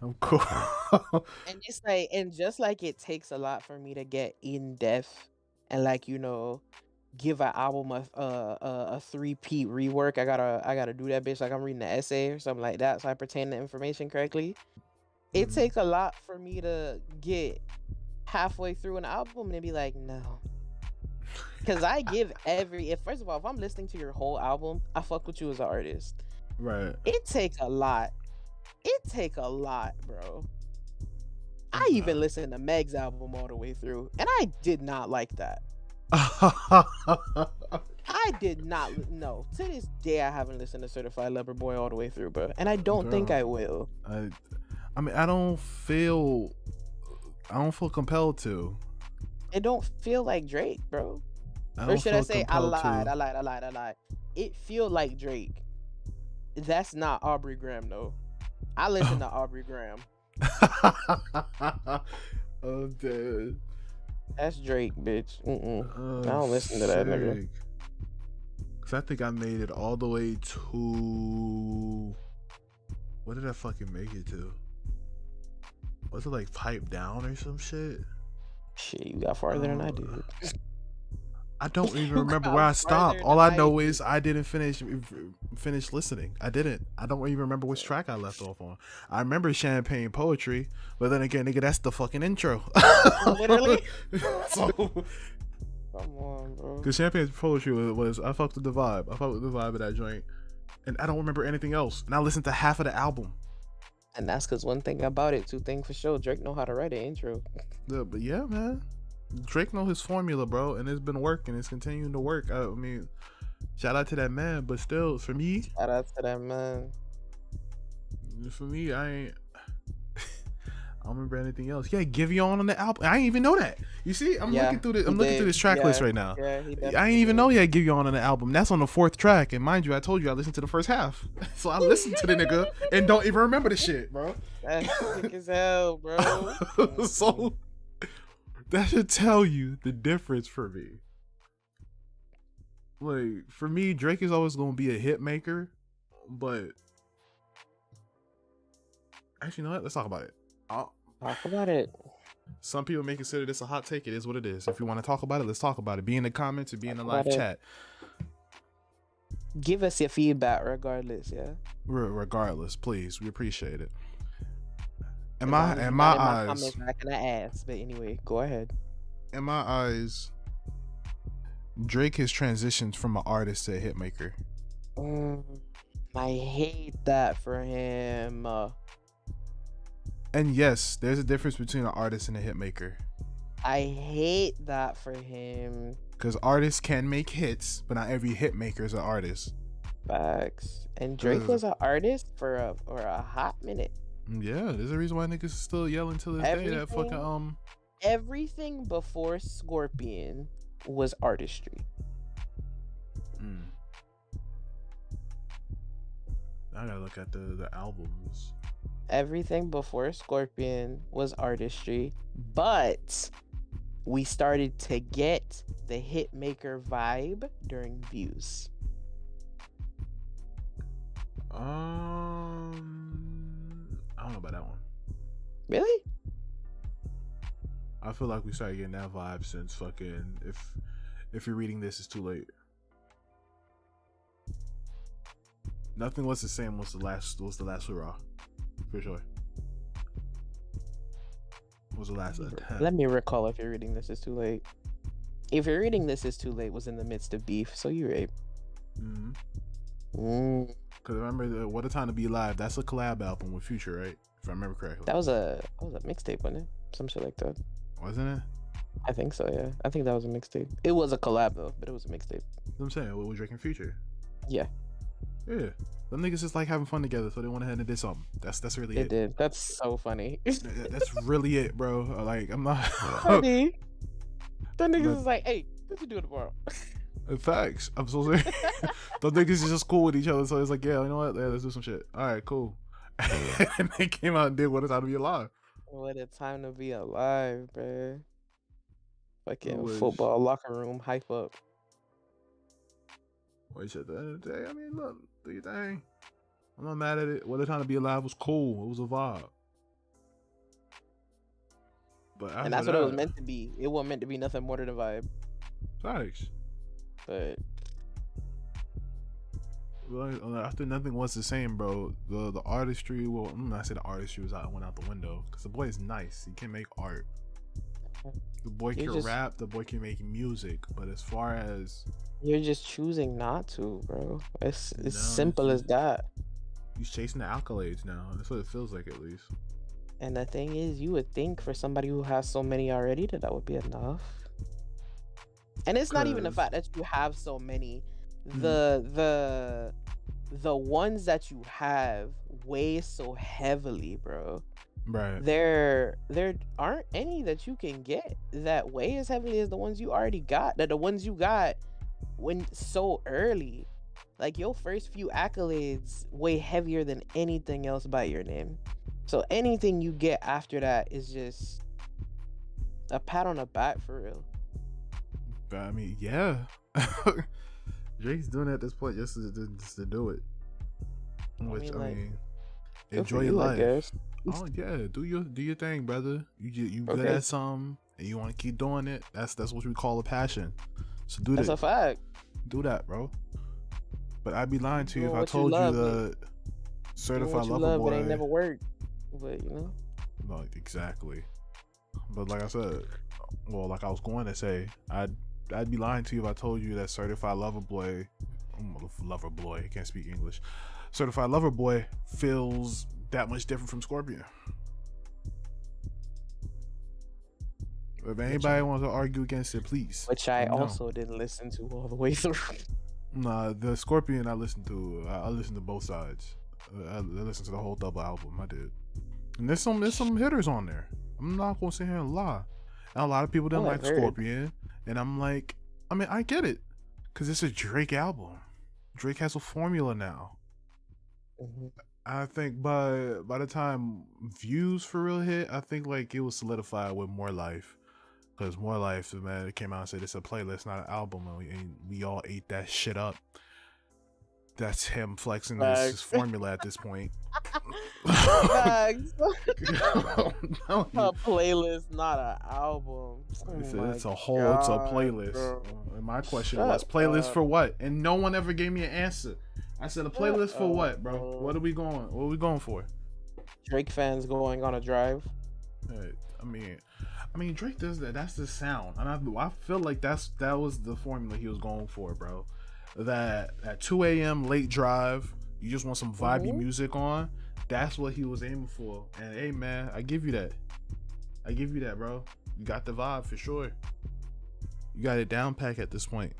I'm cool. And it's like, and just like it takes a lot for me to get in depth and, like, you know, give an album a 3-peat rework. I gotta do that bitch like I'm reading an essay or something like that, so I pertain the information correctly. It takes a lot for me to get halfway through an album and be like, no, because I give first of all, if I'm listening to your whole album, I fuck with you as an artist, right? It take a lot, bro. I even listened to Meg's album all the way through, and I did not like that. I did not. No, to this day I haven't listened to Certified Lover Boy all the way through, bro, and I don't think I will. I mean, I don't feel compelled to. It don't feel like Drake, bro. Or should I say, I lied. It feel like Drake. That's not Aubrey Graham, though. I listen to Aubrey Graham. Oh, dude. That's Drake, bitch. I don't listen to that nigga. Cause I think I made it all the way to. What did I fucking make it to? Was it like Pipe Down or some shit? Shit, you got farther than I did. I don't even remember where I stopped. All I know is I didn't finish listening. I didn't. I don't even remember which track I left off on. I remember Champagne Poetry, but then again, nigga, that's the fucking intro. Literally. So, come on, bro. Because Champagne Poetry was I fucked with the vibe. I fucked with the vibe of that joint, and I don't remember anything else. And I listened to half of the album. And that's because one thing about it, two things for sure. Drake know how to write an intro. Yeah, but yeah, man. Drake know his formula, bro, and it's been working. It's continuing to work. I mean, shout out to that man, but still, for me, shout out to that man. For me, I don't remember anything else. Yeah, Giveon on the album. I didn't even know that. You see, I'm looking through this track list right now. Yeah, he definitely I didn't even know he had Giveon on the album. That's on the 4th track. And mind you, I told you I listened to the first half. So I listened to the nigga and don't even remember the shit, bro. That's sick as hell, bro. So that should tell you the difference for me. Like, for me, Drake is always gonna be a hit maker, but actually, you know what? Let's talk about it. Talk about it. Some people may consider this a hot take. It is what it is. If you want to talk about it, let's talk about it. Be in the comments or be in the live chat. Give us your feedback regardless, yeah? Regardless, please. We appreciate it. In my eyes, comments, I'm not gonna ask, but anyway, go ahead. In my eyes, Drake has transitioned from an artist to a hit maker. I hate that for him. And yes, there's a difference between an artist and a hit maker. I hate that for him. Because artists can make hits, but not every hit maker is an artist. Facts. And Drake was an artist for a hot minute. Yeah, there's a reason why niggas still yelling to this day that fucking Everything before Scorpion was artistry. I gotta look at the albums. Everything before Scorpion was artistry, but we started to get the hitmaker vibe during Views. I don't know about that one. Really? I feel like we started getting that vibe since fucking if you're reading this, it's too late. Nothing was the same. Was the last hurrah, for sure. Was the last attempt. Let me recall if you're reading this is too late. If you're reading this is too late was in the midst of beef, so you're right. Cause remember the What a Time to Be Alive. That's a collab album with Future, right? If I remember correctly. That was a mixtape, wasn't it? Some shit like that. Wasn't it? I think so. Yeah, I think that was a mixtape. It was a collab though, but it was a mixtape. What I'm saying, what was Drake and Future? Yeah. Yeah. Them niggas just like having fun together, so they went ahead and did something. That's really it. They did. That's so funny. That's really it, bro. Like, I'm not funny. That niggas is like, hey, what you doing tomorrow? Facts. I'm so sorry. Those niggas is just cool with each other, so it's like, yeah, you know what? Yeah, let's do some shit. All right, cool. And they came out and did What a Time to Be Alive. What a time to be alive, bro. Fucking football locker room hype up. Wait, at the end of the day, I mean, look, do your thing. I'm not mad at it. What a Time to Be Alive was cool. It was a vibe. But and that's what it was meant to be. It wasn't meant to be nothing more than a vibe. Thanks. But after Nothing Was the Same, bro, the artistry, well, I'm not saying the artistry went out the window, because the boy is nice. He can make art. The boy can rap. The boy can make music. But as far as you're just choosing not to, bro. It's simple as that. He's chasing the accolades now. That's what it feels like, at least. And the thing is, you would think for somebody who has so many already that would be enough. And it's not even the fact that you have so many. The ones that you have weigh so heavily, bro. Right. There aren't any that you can get that weigh as heavily as the ones you already got. That the ones you got when so early. Like, your first few accolades weigh heavier than anything else by your name. So anything you get after that is just a pat on the back, for real. I mean, yeah. Drake's doing it at this point just to do it. Which, I mean, enjoy your life. Oh yeah, do your thing, brother. You good at something and you want to keep doing it. That's what we call a passion. So do that. That's a fact. Do that, bro. But I'd be lying to you if I told you the Certified Lover Boy. But ain't never worked. But you know. No, exactly. But like I said, well, like I was going to say, I'd be lying to you if I told you that Certified Lover Boy, I can't speak English. Certified Lover Boy feels that much different from Scorpion. If anybody wants to argue against it, please. Which I also didn't listen to all the way through. Nah, the Scorpion I listened to both sides. I listened to the whole double album. I did. And there's some hitters on there. I'm not gonna sit here and lie. And a lot of people didn't like Scorpion, and I'm like, I mean, I get it, cause it's a Drake album. Drake has a formula now. Mm-hmm. I think by the time Views for real hit, I think like it was solidified with More Life, because More Life, man, it came out and said it's a playlist, not an album, and we all ate that shit up. That's him flexing his formula at this point. Facts. A playlist, not an album. It's a playlist. And my question was, playlist for what? And no one ever gave me an answer. I said, a playlist for what, bro? What are we going for? Drake fans going on a drive. I mean, Drake does that. That's the sound, and I feel like that was the formula he was going for, bro. That at 2 a.m. late drive, you just want some vibey music on. That's what he was aiming for. And hey, man, I give you that, bro. You got the vibe for sure. You got it down pack at this point.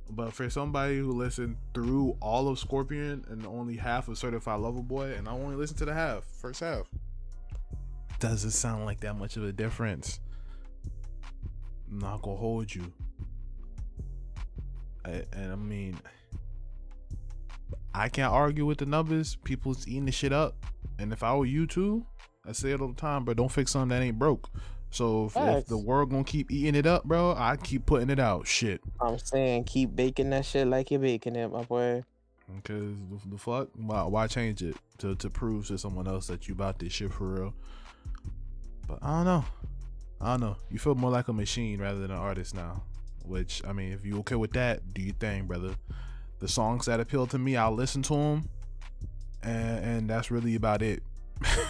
But for somebody who listened through all of Scorpion and only half of Certified Lover Boy, and I only listened to the first half, doesn't sound like that much of a difference. I'm not gonna hold you. I mean, I can't argue with the numbers. People's eating the shit up, and if I were you too, I say it all the time, bro. Don't fix something that ain't broke. So if the world gonna keep eating it up, bro, I keep putting it out. Shit. I'm saying keep baking that shit like you're baking it, my boy. Because the fuck, why change it to prove to someone else that you about this shit for real? But I don't know. You feel more like a machine rather than an artist now. Which, I mean, if you okay with that, do your thing, brother. The songs that appeal to me, I'll listen to them, and that's really about it.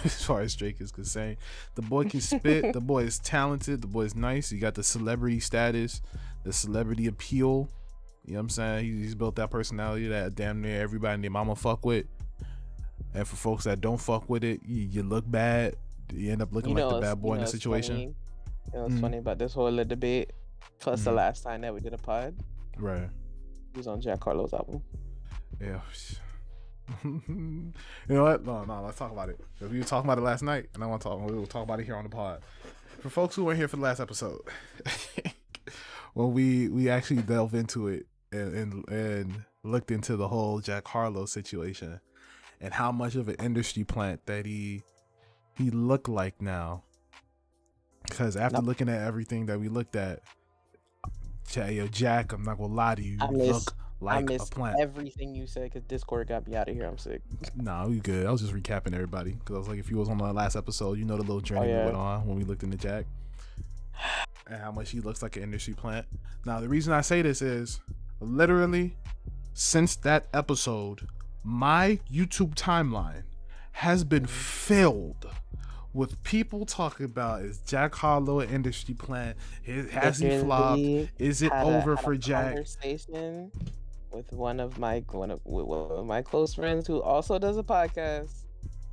As far as Drake is concerned, the boy can spit. The boy is talented. The boy is nice. He got the celebrity status, the celebrity appeal. You know what I'm saying? He's built that personality that damn near everybody and their mama fuck with. And for folks that don't fuck with it, you look bad. You end up looking like the bad boy in the situation. Funny. You know what's funny about this whole debate? Plus the last time that we did a pod, right? It was on Jack Harlow's album. Yeah. You know what? No. Let's talk about it. We were talking about it last night, and we'll talk about it here on the pod. For folks who weren't here for the last episode, when we actually delved into it and looked into the whole Jack Harlow situation and how much of an industry plant that he looked like now. Because after looking at everything that we looked at, Jack, I'm not gonna lie to you, look like a plant. Everything you said because Discord got me out of here. I'm sick. Nah, we good. I was just recapping everybody because I was like, if you was on the last episode, you know the little journey we went on when we looked into Jack and how much he looks like an industry plant. Now, the reason I say this is literally since that episode, my YouTube timeline has been filled with people talking about, is Jack Harlow an industry plant? Has he flopped? Is it over for Jack? Conversation with one of my close friends who also does a podcast.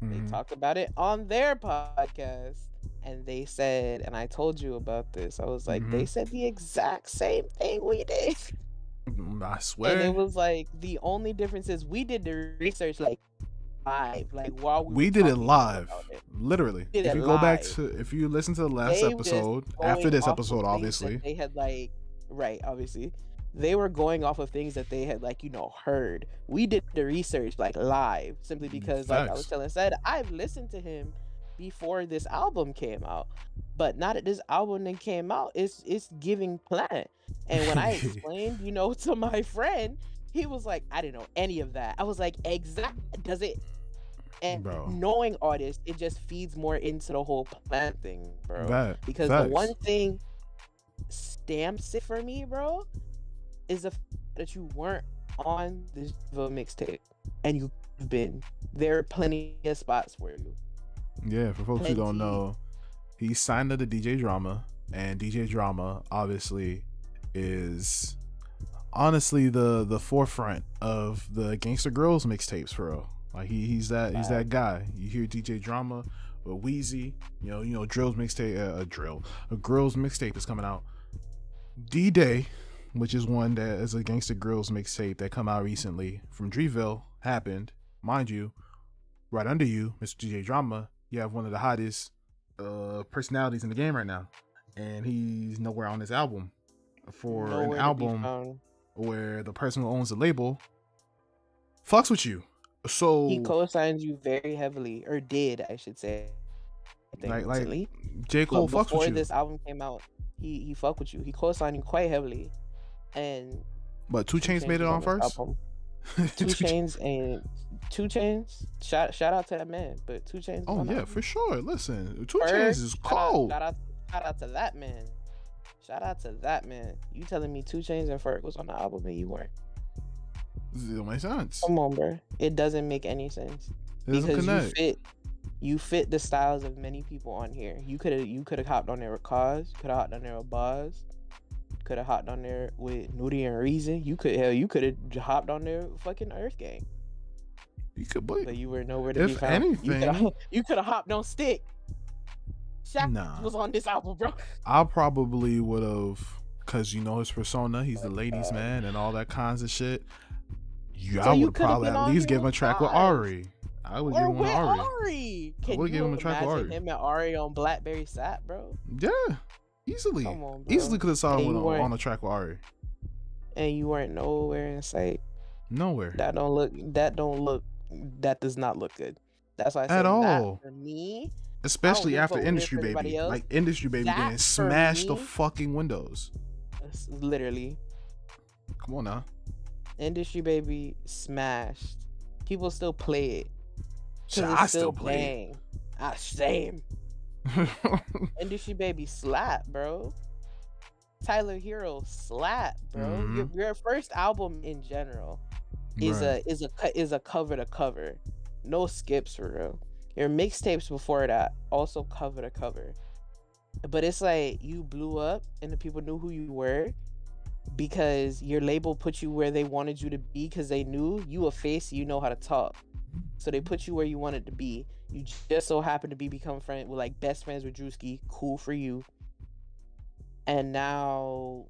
They talked about it on their podcast, and they said, and I told you about this. I was like, they said the exact same thing we did. I swear. And it was like the only difference is we did the research like live, like while we did it live, literally. If you go back to, if you listen to the last episode after this episode, obviously they had obviously they were going off of things that they had heard. We did the research like live simply because like I was telling Said, I've listened to him before this album came out, but now that this album then came out, it's giving plant. And when I explained to my friend, he was like, I didn't know any of that. I was like, does it? And knowing artists, it just feeds more into the whole plant thing, bro. Because the one thing stamps it for me, bro, is the fact that you weren't on this mixtape and you've been. There are plenty of spots for you. Yeah, for folks who don't know, he signed to the DJ Drama, and DJ Drama obviously is honestly the forefront of the Gangsta Girls mixtapes for real. Like he's that guy. You hear DJ Drama with Weezy, Drill's mixtape, a Girls mixtape is coming out. D-Day, which is one that is a Gangsta Girls mixtape that come out recently from Dreeville, happened, mind you. right under you, Mr. DJ Drama, you have one of the hottest personalities in the game right now, and he's nowhere on this album. For an Nowhere to be album found. where the person who owns the label fucks with you, so He co-signs you very heavily, or did, I should say. I think like recently. J. Cole But fucks with before you. this album came out, he fucked with you. He co-signed you quite heavily, and But 2 Chainz made it on first. 2 Chainz and 2 Chainz. Shout out to that man. But 2 Chainz. Oh yeah, for sure. Listen, 2 Chainz is cold. Shout out to that man. Shout out to that man. You telling me 2 Chainz and Ferg was on the album and you weren't? It don't make sense. Come on, bro. It doesn't make any sense. Because you fit the styles of many people on here. You could have hopped on there with Cause, could have hopped on there with Boz, could have hopped on there with Nudie and Reason. You could have hopped on there with fucking Earth Gang. You could, but you were nowhere to be found. Anything, you could have hopped on Stick. Shaq was on this album, bro. I probably would have, cause you know his persona. He's the ladies' man and all that kinds of shit. I would probably at least give him a track with Ari. I would give him Ari. I would give him a track with Ari. Him and Ari on Blackberry Sap, bro. Yeah, easily. Come on, bro. Easily could have saw him on a track with Ari. And you weren't nowhere in sight. Nowhere. That does not look good. That's why I said at all. For me, especially after Industry Baby, like Industry Baby didn't smash the fucking windows. Literally. Come on now. Industry Baby smashed. People still play it. I still play it. Same. Industry Baby slap, bro. Tyler Hero slap, bro. Mm-hmm. Your first album in general is a cover to cover. No skips for real. Your mixtapes before that also cover to cover. But it's like you blew up and the people knew who you were because your label put you where they wanted you to be because they knew you a face, you know how to talk. So they put you where you wanted to be. You just so happen to become friends with like best friends with Drewski. Cool for you. And now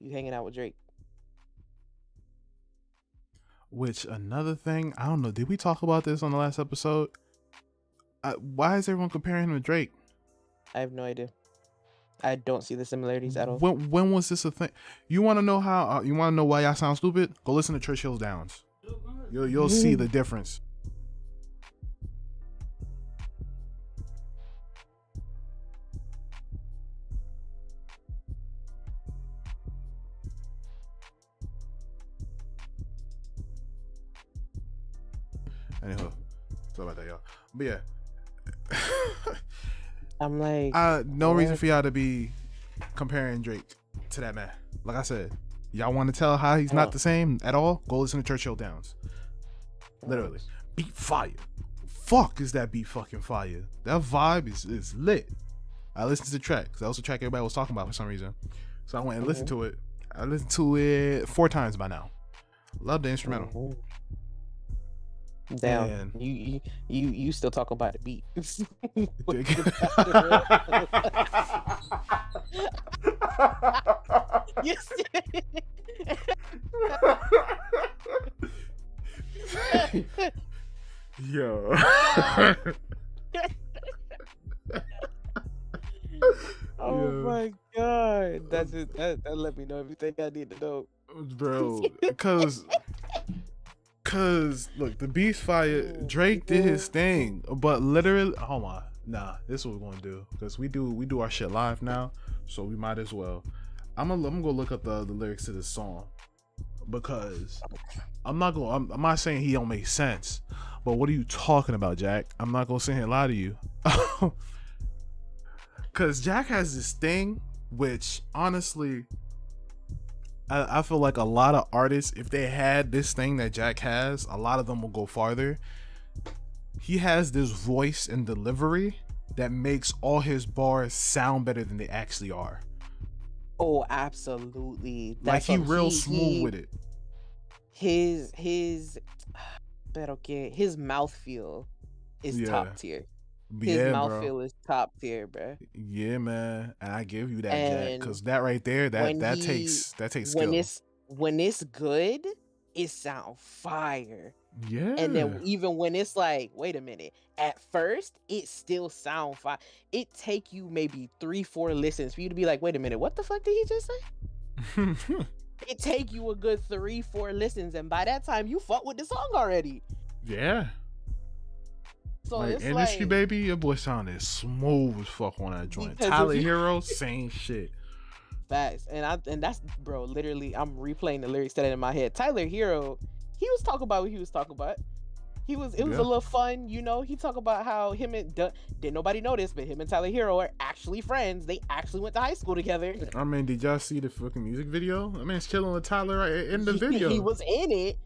you hanging out with Drake. Which another thing, I don't know. Did we talk about this on the last episode? Why is everyone comparing him to Drake? I have no idea. I don't see the similarities at all. When was this a thing? You want to know how? You want to know why y'all sound stupid? Go listen to Churchill's Downs. You'll see the difference. Anyhow, sorry about that, y'all. But yeah. I'm like, no reason for y'all to be comparing Drake to that man. Like I said, y'all want to tell how he's not the same at all? Go listen to Churchill Downs. Literally, beat fire. Fuck, is that beat fucking fire? That vibe is lit. I listened to the track because that was the track everybody was talking about for some reason. So I went and listened to it. I listened to it 4 times by now. Love the instrumental. Damn, you still talk about the beat. Yo. Oh my god, that's it. That let me know everything I need to know, bro. Cause look, the beat's fire. Drake did his thing, but literally, hold on, this is what we're gonna do because we do our shit live now, so we might as well. I'm gonna go look up the lyrics to this song because I'm not saying he don't make sense, but what are you talking about, Jack? I'm not gonna sit here and lie to you, cause Jack has this thing, which honestly, I feel like a lot of artists, if they had this thing that Jack has, a lot of them will go farther. He has this voice and delivery that makes all his bars sound better than they actually are. Oh, absolutely. That's like real smooth with it. His mouthfeel is top tier. His mouthfeel is top tier, bro. Yeah, man, and I give you that, Jack, because that right there, that takes skill. When it's good, it sound fire. Yeah. And then even when it's like, wait a minute, at first it still sound fine. It take you maybe 3-4 listens for you to be like, wait a minute, what the fuck did he just say? It take you a good 3-4 listens, and by that time you fuck with the song already. Yeah. So like it's industry like, baby, your boy sounded smooth as fuck on that joint. Tyler Hero, same shit. Facts. And that's, bro, literally I'm replaying the lyrics that are in my head. Tyler Hero, he was talking about what he was talking about. It was a little fun, you know. He talked about how him and didn't nobody know this, but him and Tyler Hero are actually friends. They actually went to high school together. I mean, did y'all see the fucking music video? I mean, it's chilling with Tyler right in the video. He was in it.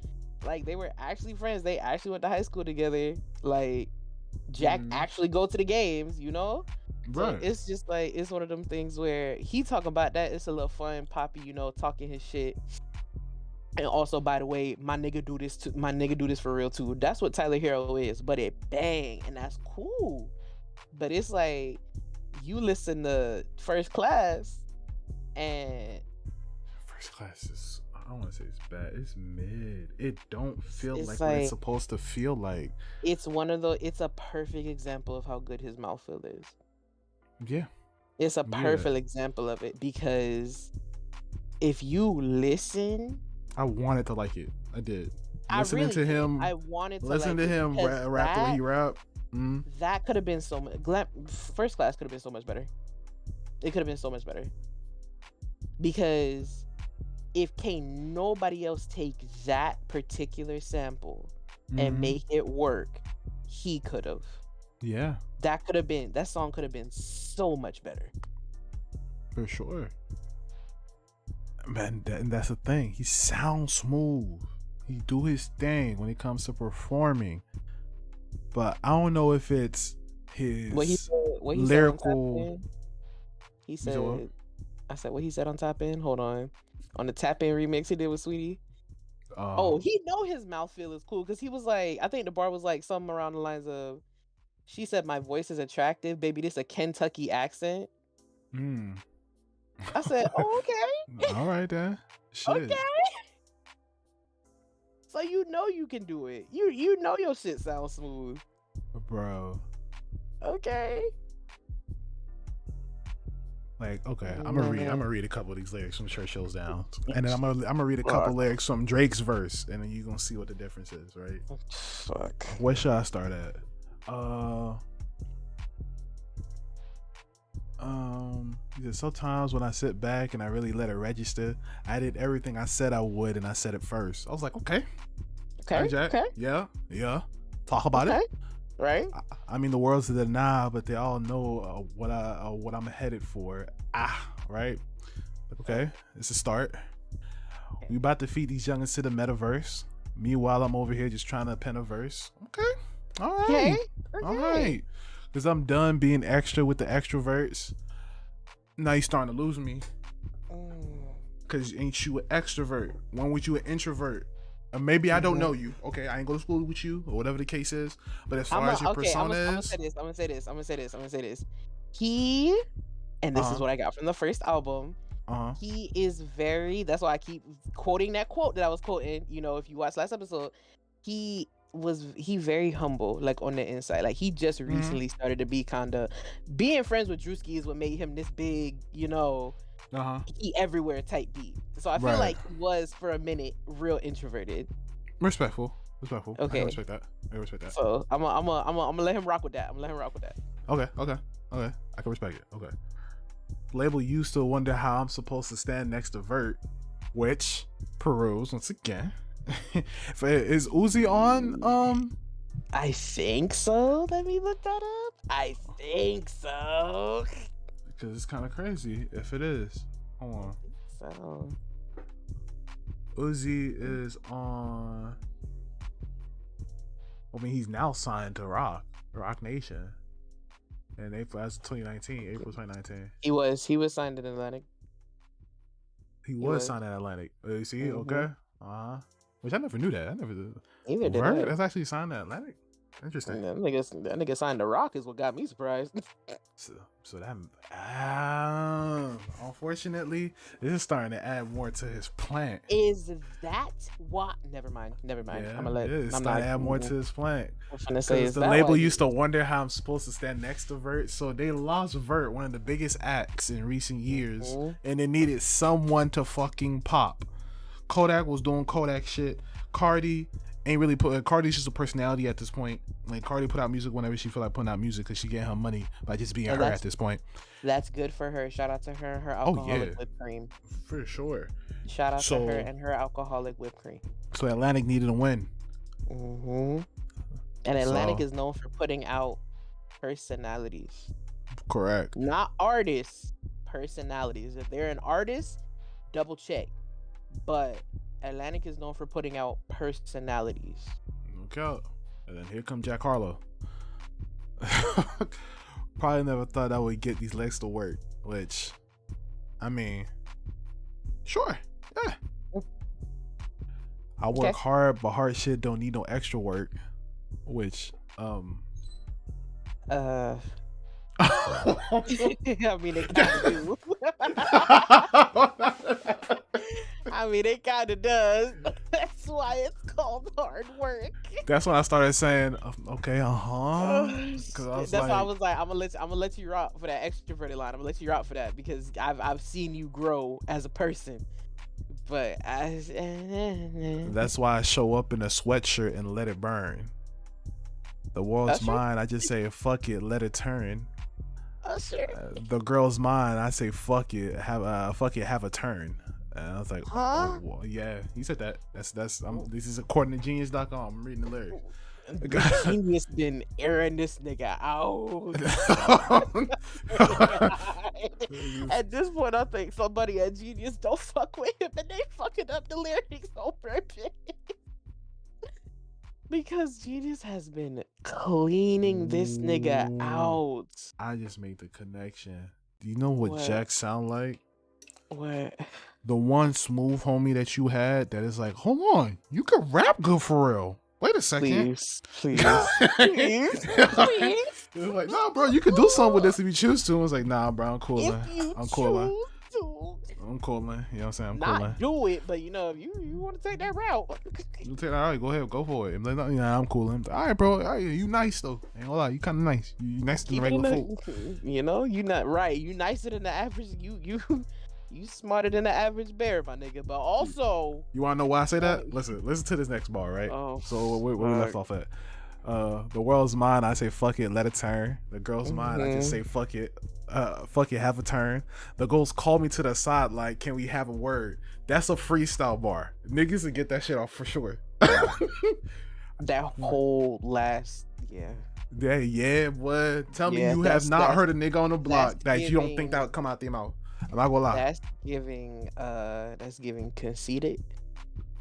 Like, they were actually friends. They actually went to high school together. Like, Jack actually go to the games, you know. Right. So it's just like, it's one of them things where he talking about that. It's a little fun, Poppy, you know, talking his shit. And also, by the way, my nigga do this too. My nigga do this for real too. That's what Tyler Hero is. But it bang, and that's cool. But it's like, you listen to First Class, and First Class is, I don't want to say it's bad. It's mid. It don't feel like what it's supposed to feel like. It's it's a perfect example of how good his mouthfeel is. Yeah. It's a perfect example of it, because if you listen, I wanted to like it. I did. Listening to him. I wanted to listen to him rap the way he rap. That could have been so much. First Class could have been so much better. It could have been so much better. Because if can't nobody else take that particular sample and make it work, he could have. Yeah. That song could have been so much better. For sure. Man, that's the thing. He sounds smooth. He do his thing when it comes to performing. But I don't know if it's his lyrical. He said, I said what he said on Top End. Hold on the Tap In remix he did with Sweetie. He know his mouthfeel is cool, because he was like, I think the bar was like something around the lines of, she said my voice is attractive, baby. This a Kentucky accent. I said, oh, okay. All right then. Shit. Okay. So you know you can do it. You know your shit sounds smooth. Bro. Okay. Like, okay, I'm gonna read a couple of these lyrics from Churchill's Down, and then I'm gonna read a couple lyrics from Drake's verse, and then you're gonna see what the difference is, right? Fuck. Where should I start at? Sometimes when I sit back and I really let it register, I did everything I said I would, and I said it first. I was like, okay, Jack. Okay. Yeah. Talk about it. Right. I mean, the world's a denial, but they all know what I'm headed for. Right. Okay, it's a start. We about to feed these youngins to the metaverse. Meanwhile, I'm over here just trying to pen a verse. Okay. All right. Okay. All right. Because I'm done being extra with the extroverts. Now you're starting to lose me. Because ain't you an extrovert? When was you an introvert? Maybe I don't know you. Okay, I ain't go to school with you, or whatever the case is. But as far as your persona is, I'm gonna say this. He, and this is what I got from the first album. He is very. That's why I keep quoting that quote that I was quoting. You know, if you watched last episode, he very humble, like on the inside. Like, he just recently started to be kind of being friends with Drewski is what made him this big. You know. He everywhere type beat. So I feel like he was for a minute real introverted. Respectful. Okay. I respect that. So I'm gonna let him rock with that. Okay. I can respect it. Okay. Label used to wonder how I'm supposed to stand next to Vert, which peruse once again. Is Uzi on? I think so. Let me look that up. I think so. Because it's kind of crazy if it is. Hold on. So Uzi is on. I mean, he's now signed to Rock Nation. In April, as 2019, April 2019. He was signed in Atlantic. He was signed at Atlantic. You see, okay. Which I never knew that. I never did. Either did I. That's actually signed at Atlantic. Interesting. That nigga signed The Rock is what got me surprised. So that unfortunately, this is starting to add more to his plant. Is that what? Never mind. Yeah, I'm gonna let. it's I'm starting not. to add more to his plant. I'm gonna say is the that label why used to wonder how I'm supposed to stand next to Vert, so they lost Vert, one of the biggest acts in recent years, and they needed someone to fucking pop. Kodak was doing Kodak shit. Cardi ain't really Cardi's just a personality at this point. Like Cardi put out music whenever she feel like putting out music because she getting her money by just being her at this point. That's good for her. Shout out to her and her alcoholic whipped cream. For sure. Shout out to her and her alcoholic whipped cream. So Atlantic needed a win. And Atlantic is known for putting out personalities. Correct. Not artists, personalities. If they're an artist, double check. But Atlantic is known for putting out personalities. Okay. And then here comes Jack Harlow. Probably never thought I would get these legs to work, which, I mean, sure, yeah. I work hard, but hard shit don't need no extra work, which, I mean, it kind of do. I mean, it kind of does. That's why it's called hard work. That's when I started saying, okay, That's why I was like, I'm gonna let you rock for that extroverted line. I'm gonna let you rock for that because I've seen you grow as a person. But that's why I show up in a sweatshirt and let it burn. The world's mine. I just say, fuck it, let it turn. The girl's mine. I say, fuck it, have a turn. And I was like, oh, well, yeah, he said that. That's this is according to genius.com. I'm reading the lyrics. Genius been airing this nigga out. At this point, I think somebody at Genius don't fuck with him and they fucking up the lyrics on purpose. Because Genius has been cleaning this nigga out. I just made the connection. Do you know what Jack sound like? What? The one smooth homie that you had that is like, hold on, you can rap good for real. Wait a second. Please. Like, nah, bro, you can do something with this if you choose to. I was like, nah, bro, I'm cooling. I'm cooling. You know what I'm saying? I'm cooling. Not do it, but you know, if you want to take that route. You take that route, go ahead, go for it. I'm like, I'm cooling. All right, bro. All right, you nice though. Ain't gonna lie, you kind of nice. You nicer than the regular folk. You know, you not right. You nicer than the average. You smarter than the average bear, my nigga. But also, you wanna know why I say that? Listen to this next bar, right? So where we left off at. The world's mine. I say fuck it, let it turn. The girl's mine. I just say fuck it, have a turn. The girls call me to the side like, can we have a word? That's a freestyle bar. Niggas will get that shit off for sure. That whole last yeah, boy. Tell me you have not heard a nigga on the block that you don't think that would come out their mouth. I'm not gonna lie. That's giving conceited.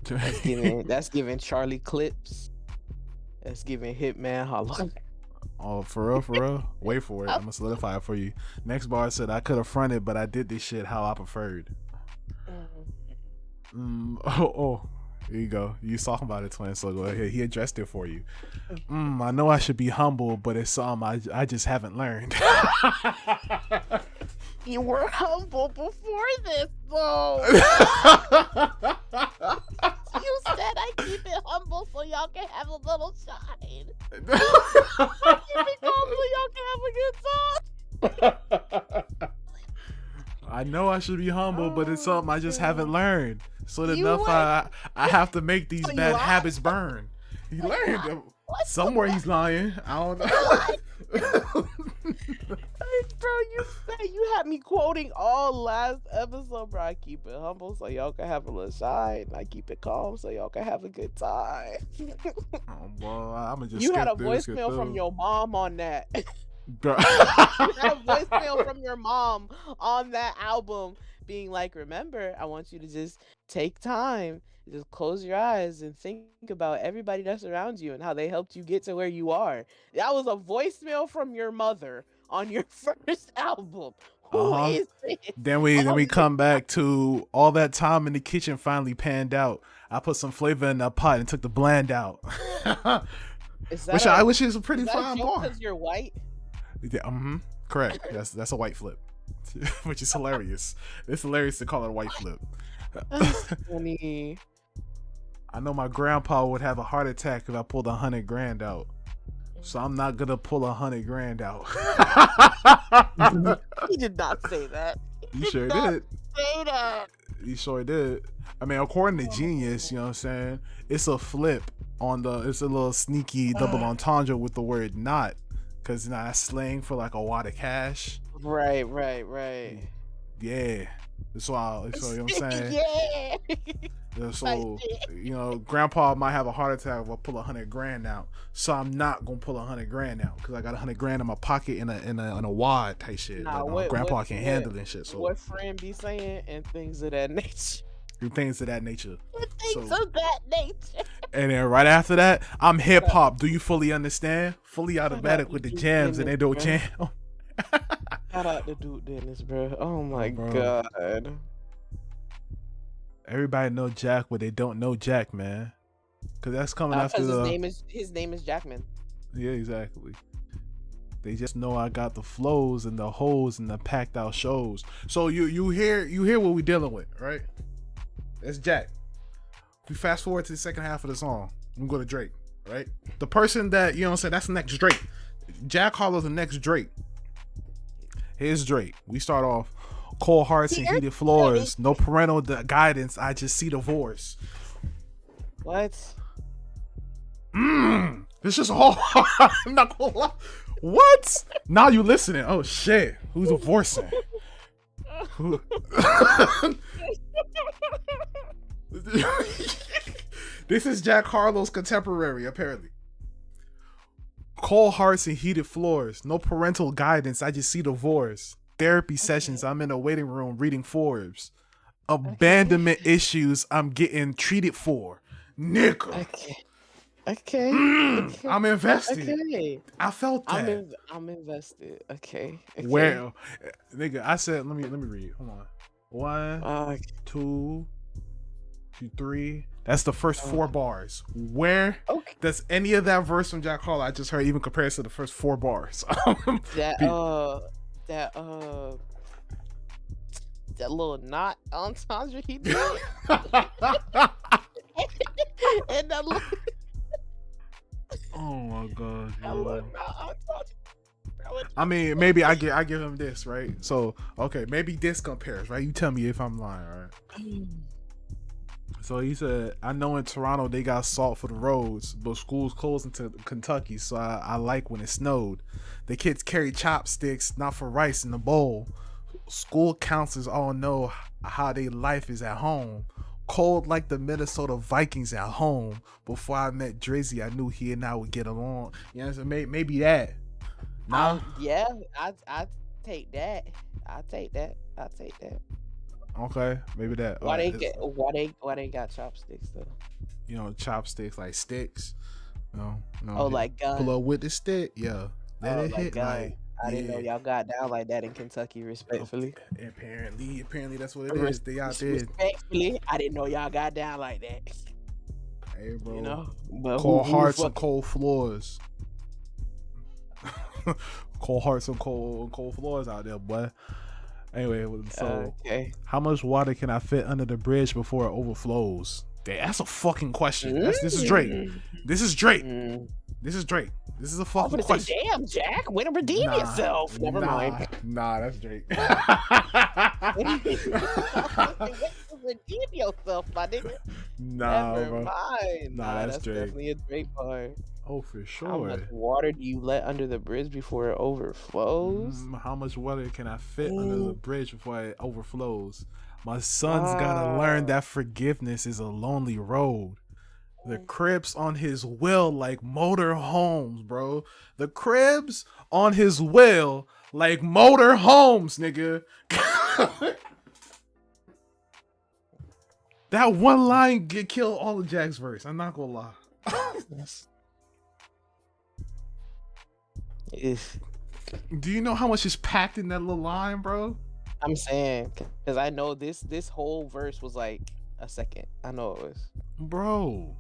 That's giving Charlie Clips. That's giving Hitman Hollow. Oh, for real? Wait for it. I'm gonna solidify it for you. Next bar said, I could have fronted, but I did this shit how I preferred. Here you go. You talking about it, twin. So go ahead. He addressed it for you. I know I should be humble, but it's something I just haven't learned. You were humble before this, though. You said I keep it humble so y'all can have a little shine. I keep it calm so y'all can have a good time. I know I should be humble, but it's something I just haven't learned. So enough, I have to make these bad habits burn. He learned somewhere. He's lying. I don't know. Bro, you had me quoting all last episode, bro. I keep it humble so y'all can have a little shine. I keep it calm so y'all can have a good time. Well, I'm just. You had a voicemail from your mom on that. You had a voicemail from your mom on that album being like, remember, I want you to just take time, just close your eyes and think about everybody that's around you and how they helped you get to where you are. That was a voicemail from your mother on your first album. Who is this? Then we come back to all that time in the kitchen finally panned out. I put some flavor in that pot and took the bland out. Which is a pretty fine bar. Because you're white. Yeah, correct. That's a white flip, which is hilarious. It's hilarious to call it a white flip. That's funny. I know my grandpa would have a heart attack if I pulled $100,000 out. So I'm not gonna pull $100,000 out. He did not say that. You sure did. Say that. You sure did. I mean, according to Genius, you know what I'm saying? It's a flip it's a little sneaky double entendre with the word not. Cause that's slang for like a wad of cash. Right. Yeah. So you know what I'm saying? Yeah. So, you know, grandpa might have a heart attack if I pull $100,000 out. So I'm not gonna pull $100,000 out because I got $100,000 in my pocket in a wad type shit. Nah, grandpa can't handle and shit. So what friend be saying and things of that nature. Things of that nature. And then right after that, I'm hip hop. Do you fully understand? Fully automatic with the jams and they don't jam. Shout out to Duke Dennis, bro. Oh my god. Everybody know Jack, but they don't know Jack, man. Cause that's coming after his name is Jackman. Yeah, exactly. They just know I got the flows and the hoes and the packed out shows. So you hear what we dealing with, right? That's Jack. We fast forward to the second half of the song. We go to Drake, right? The person that, you know what I'm saying, that's the next Drake. Jack Harlow's the next Drake. Here's Drake. We start off cold hearts and heated floors. No parental guidance. I just see divorce. What? This is all. I'm not gonna lie. What? Now you listening? Oh shit! Who's divorcing? Who? This is Jack Harlow's contemporary, apparently. Cold hearts and heated floors. No parental guidance. I just see divorce. Therapy sessions. I'm in a waiting room reading Forbes. Abandonment issues. I'm getting treated for. Nigga. Okay. I'm invested. Okay. I felt that. I'm invested. Okay. Well, nigga, I said, let me read. Hold on. 1, 2, 3. That's the first 4 bars. Where does any of that verse from Jack Harlow I just heard even compares to the first 4 bars? that little knot entendre he did. And that little oh my god. I mean, maybe I give him this, right? So, okay, maybe this compares, right? You tell me if I'm lying, right? So he said, I know in Toronto they got salt for the roads, but schools closed into Kentucky, so I like when it snowed. The kids carry chopsticks, not for rice in the bowl. School counselors all know how their life is at home. Cold like the Minnesota Vikings at home. Before I met Drizzy, I knew he and I would get along. You know what I'm saying? Maybe that. No? Yeah, I take that. I'll take that. Okay, maybe that. Why they got chopsticks though? You know, chopsticks like sticks. You know, oh, like guns. Pull up with the stick, yeah. Let it hit like. I didn't know y'all got down like that in Kentucky, respectfully. Apparently that's what it is. They out there. Respectfully, I didn't know y'all got down like that. Hey, bro. You know, but cold hearts and cold floors. Cold hearts and cold floors out there, boy. Anyway, so how much water can I fit under the bridge before it overflows? That's a fucking question. This is Drake. This is Drake. This is Drake. This is a fucking question. Say, damn, Jack, way to redeem yourself. Never mind. Nah, that's Drake. Redeem yourself, my nigga. Never mind. Nah, that's Drake. Definitely a Drake part. Oh, for sure. How much water do you let under the bridge before it overflows? How much water can I fit under the bridge before it overflows? My son's gotta learn that forgiveness is a lonely road. The cribs on his will like motor homes, bro. The cribs on his will like motor homes, nigga. That one line kill all of Jack's verse. I'm not gonna lie. Do you know how much is packed in that little line, bro? I'm saying, because I know this whole verse was like a second. I know it was. Bro.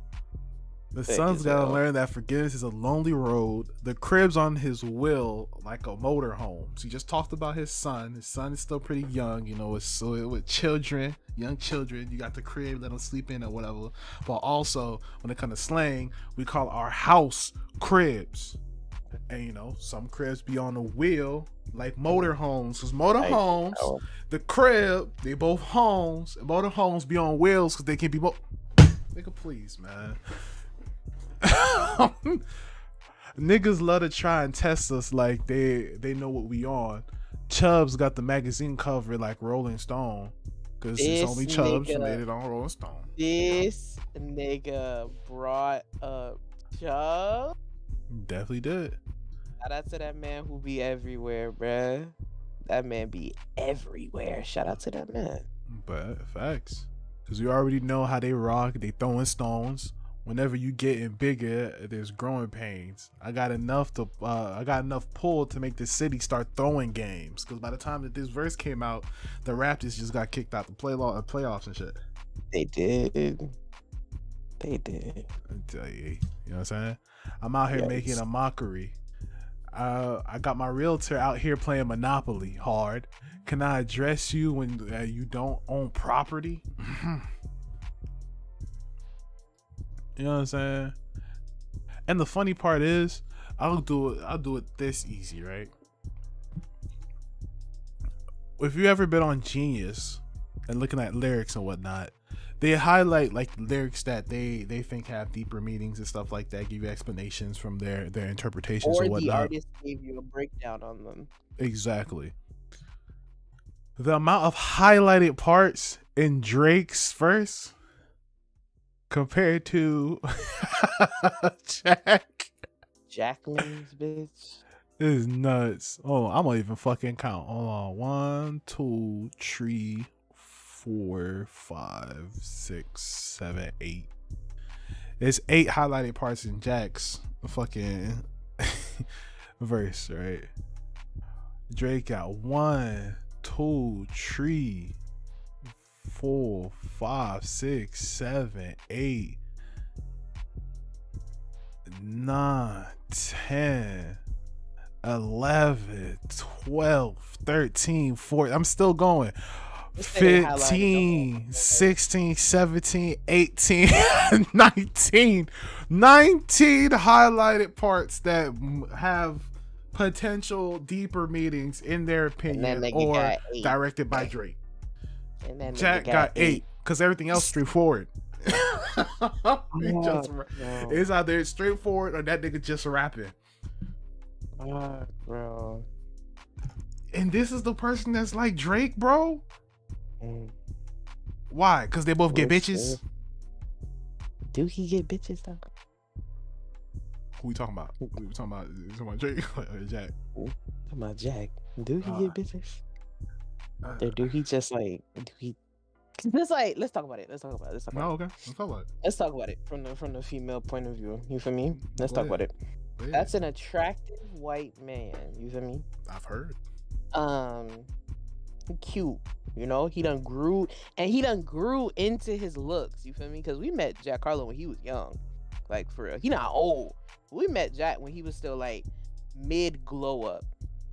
The son's gotta learn that forgiveness is a lonely road. The crib's on his will like a motorhome. So he just talked about his son. His son is still pretty young, you know, with children, young children. You got the crib, let them sleep in or whatever. But also, when it comes to slang, we call our house cribs. And you know, some cribs be on the wheel like motorhomes. Because motorhomes, the crib, they both homes. And motorhomes be on wheels because they can be Nigga, please, man. Niggas love to try and test us like they know what we on. Chubbs got the magazine cover like Rolling Stone because it's only Chubbs who made it on Rolling Stone. This nigga brought up Chubbs. Definitely did. Shout out to that man who be everywhere, bruh. That man be everywhere. Shout out to that man. But facts, because we already know how they rock. They throwing stones. Whenever you getting bigger, there's growing pains. I got enough pull to make the city start throwing games. Because by the time that this verse came out, the Raptors just got kicked out the playoffs and shit. They did. I tell you know what I'm saying? I'm out here making a mockery. I got my realtor out here playing Monopoly hard. Can I address you when you don't own property? You know what I'm saying? And the funny part is, I'll do it this easy, right? If you ever been on Genius and looking at lyrics and whatnot, they highlight like lyrics that they think have deeper meanings and stuff like that, give you explanations from their interpretations or whatnot. Or the artist gave you a breakdown on them. Exactly. The amount of highlighted parts in Drake's verse compared to Jacqueline's bitch is nuts. Oh, I'm gonna even fucking count. Hold on. 1, 2, 3, 4, 5, 6, 7, 8. There's 8 highlighted parts in Jack's fucking verse, right? Drake got 1, 2, 3, 4, 5, 6, 7, 8, 9, 10, 11, 12, 13, 14. I'm still going. 15, 16, 17, 18, 19 highlighted parts that have potential deeper meetings in their opinion or directed by Drake. And then Jack got 8 because everything else straightforward. It's either straightforward or that nigga just rapping. Bro. And this is the person that's like Drake, bro. Why? Because they both get bitches. Do he get bitches though? Who we talking about? We talking about Drake or Jack? Talking about Jack. Do he get bitches? Or do he just like? Do he? Let's talk about it. Okay. Let's talk about it. Let's talk about it from the female point of view. You feel me? Let's talk about it. That's an attractive white man. You feel me? I've heard. Cute. You know, he done grew into his looks. You feel me? Because we met Jack Harlow when he was young, like for real. He not old. We met Jack when he was still like mid glow up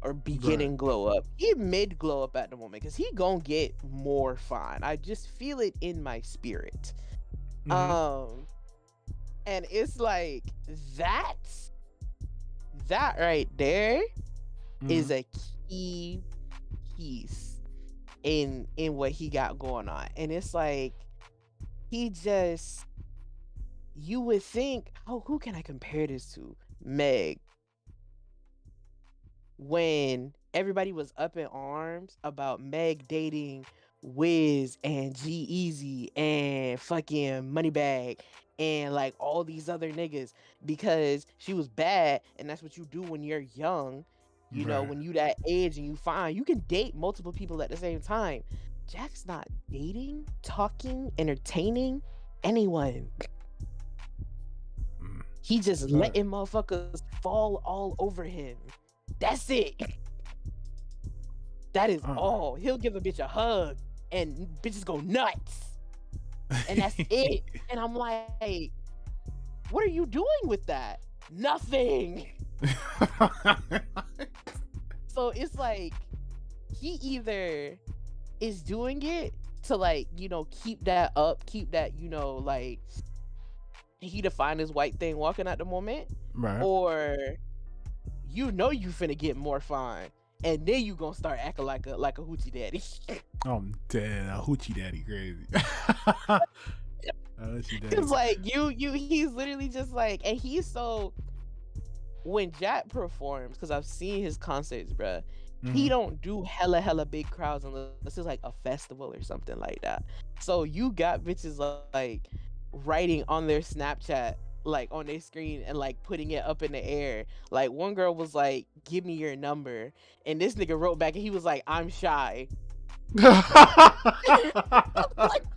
or beginning glow up. He mid glow up at the moment because he gonna get more fine. I just feel it in my spirit. And it's like that right there is a key piece in what he got going on. And it's like he just, you would think, oh, who can I compare this to? Meg. When everybody was up in arms about Meg dating Wiz and G-Eazy and fucking Moneybagg and like all these other niggas because she was bad, and that's what you do when you're young. You know, when you that age and you find you can date multiple people at the same time. Jack's not dating, talking, entertaining anyone. He just letting motherfuckers fall all over him. That's it. That is all. He'll give a bitch a hug and bitches go nuts. And that's it. And I'm like, What are you doing with that? Nothing. So it's like he either is doing it to like, you know, keep that up, keep that, you know, like he defined his white thing walking at the moment, Right. or you know you finna get more fine, and then you gonna start acting like a hoochie daddy. I'm dead. A hoochie daddy crazy. Cause like he's literally just like, and he's so, when Jack performs, cause I've seen his concerts, bruh, he don't do hella big crowds unless it's like a festival or something like that. So you got bitches like writing on their Snapchat, like on their screen, and like putting it up in the air. Like one girl was like, "Give me your number," and this nigga wrote back and he was like, "I'm shy." Like,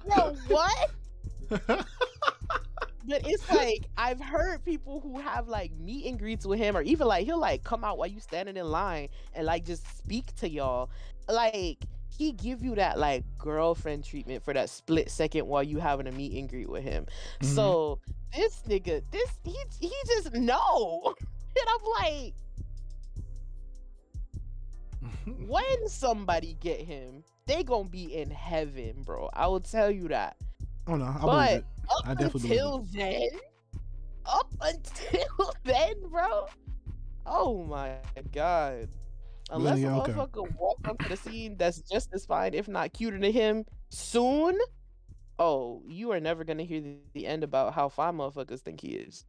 bro, what? But it's like, I've heard people who have like meet and greets with him, or even like he'll like come out while you standing in line and like just speak to y'all. Like he give you that like girlfriend treatment for that split second while you having a meet and greet with him. So this nigga, he just no. And I'm like, when somebody get him, they gonna be in heaven, bro. I will tell you that. Oh no, I but believe it. I up definitely until then, bro. Oh my god. Unless a motherfucker walk onto the scene that's just as fine, if not cuter than him, soon, oh, you are never gonna hear the end about how fine motherfuckers think he is.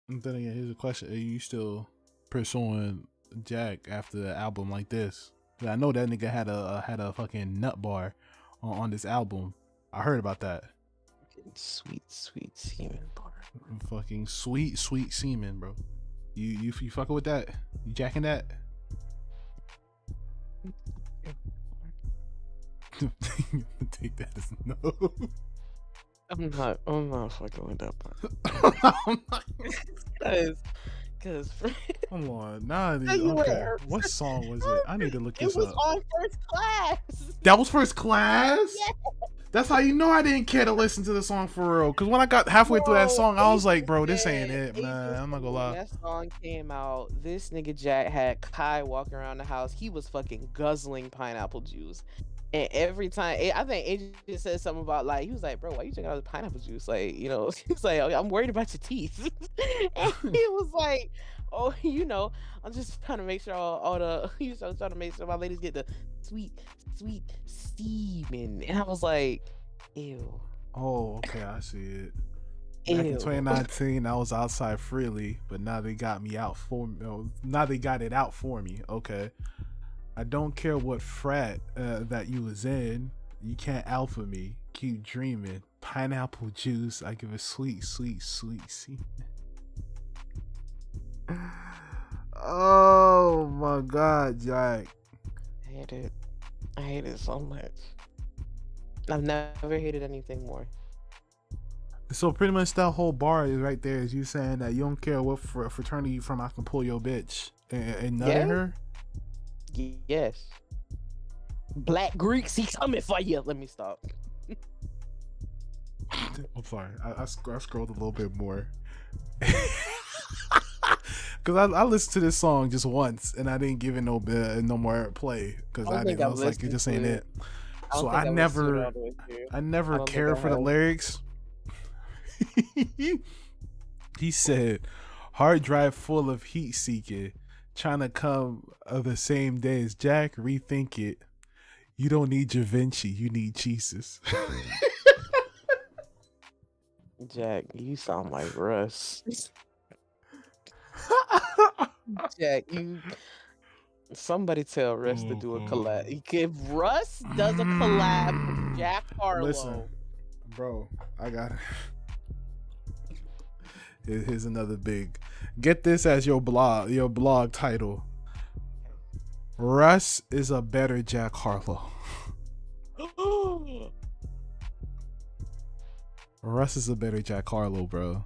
And then again, here's a question: are you still pursuing Jack after the album like this? I know that nigga had a fucking nut bar on this album. I heard about that. Sweet semen bar. Fucking sweet semen, bro. You fucking with that? You jacking that? Take that as no. I'm not fucking with that part. Cause come on, okay. What song was it? I need to look this up. It was on First Class. That was First Class? Yeah. That's how you know I didn't care to listen to the song for real. Cause when I got halfway through that song, I was like, bro, this ain't it, man. I'm not gonna lie. When that song came out, this nigga Jack had Kai walking around the house. He was fucking guzzling pineapple juice. And every time, I think AJ said something about like, he was like, bro, why you drinking all the pineapple juice? Like, you know, he's like, I'm worried about your teeth. And he was like, oh, you know, I'm just trying to make sure all the, he was trying to make sure my ladies get the sweet semen. And I was like, ew. Oh, okay, I see it. Back in 2019, I was outside freely, but now they got me out for me. Now they got it out for me. Okay. I don't care what frat that you was in. You can't alpha me. Keep dreaming. Pineapple juice. I give a sweet semen. Oh my god, Jack. I hate it so much. I've never hated anything more. So pretty much that whole bar is right there is you saying that you don't care what fraternity you from, I can pull your bitch and nut in her? Yes. Black Greeks, he's coming for you. Let me stop. I'm sorry. I scrolled a little bit more. Because I listened to this song just once and I didn't give it no more play because I was like, it just ain't it. So I never cared for the lyrics. He said, hard drive full of heat seeking, trying to come the same day as Jack, rethink it. You don't need Da Vinci, you need Jesus. Jack, you sound like Russ. Jack, somebody tell Russ to do a collab. If Russ does a collab with Jack Harlow. Listen, bro, I got it. Here's another big. Get this as your blog title. Russ is a better Jack Harlow. Russ is a better Jack Harlow, bro.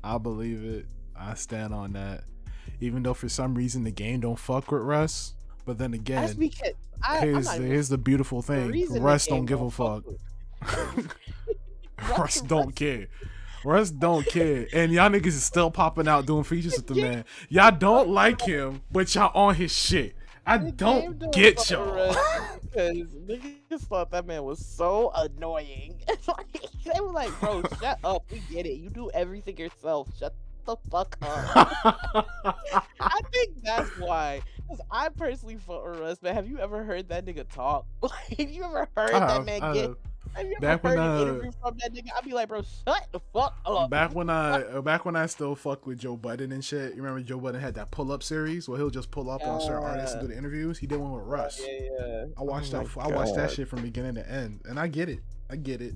I believe it. I stand on that. Even though for some reason the game don't fuck with Russ, but then again, I'm not even. here's the beautiful The thing. reason Russ the game don't give a don't fuck fuck. with Russ don't care. Russ don't care. And y'all niggas is still popping out doing features with the man. Y'all don't like him, but y'all on his shit. I don't get y'all. Because niggas thought that man was so annoying. They were like, bro, shut up. We get it. You do everything yourself. Shut the fuck up. I think that's why. Because I personally fought with Russ, but have you ever heard that nigga talk? Have you ever heard that man get... Have you ever heard an interview from that nigga? I'd be like, bro, shut the fuck up. Back when I still fucked with Joe Budden and shit. You remember Joe Budden had that pull up series where he'll just pull up on certain artists and do the interviews. He did one with Russ. Yeah. I watched that shit from beginning to end, and I get it. I get it,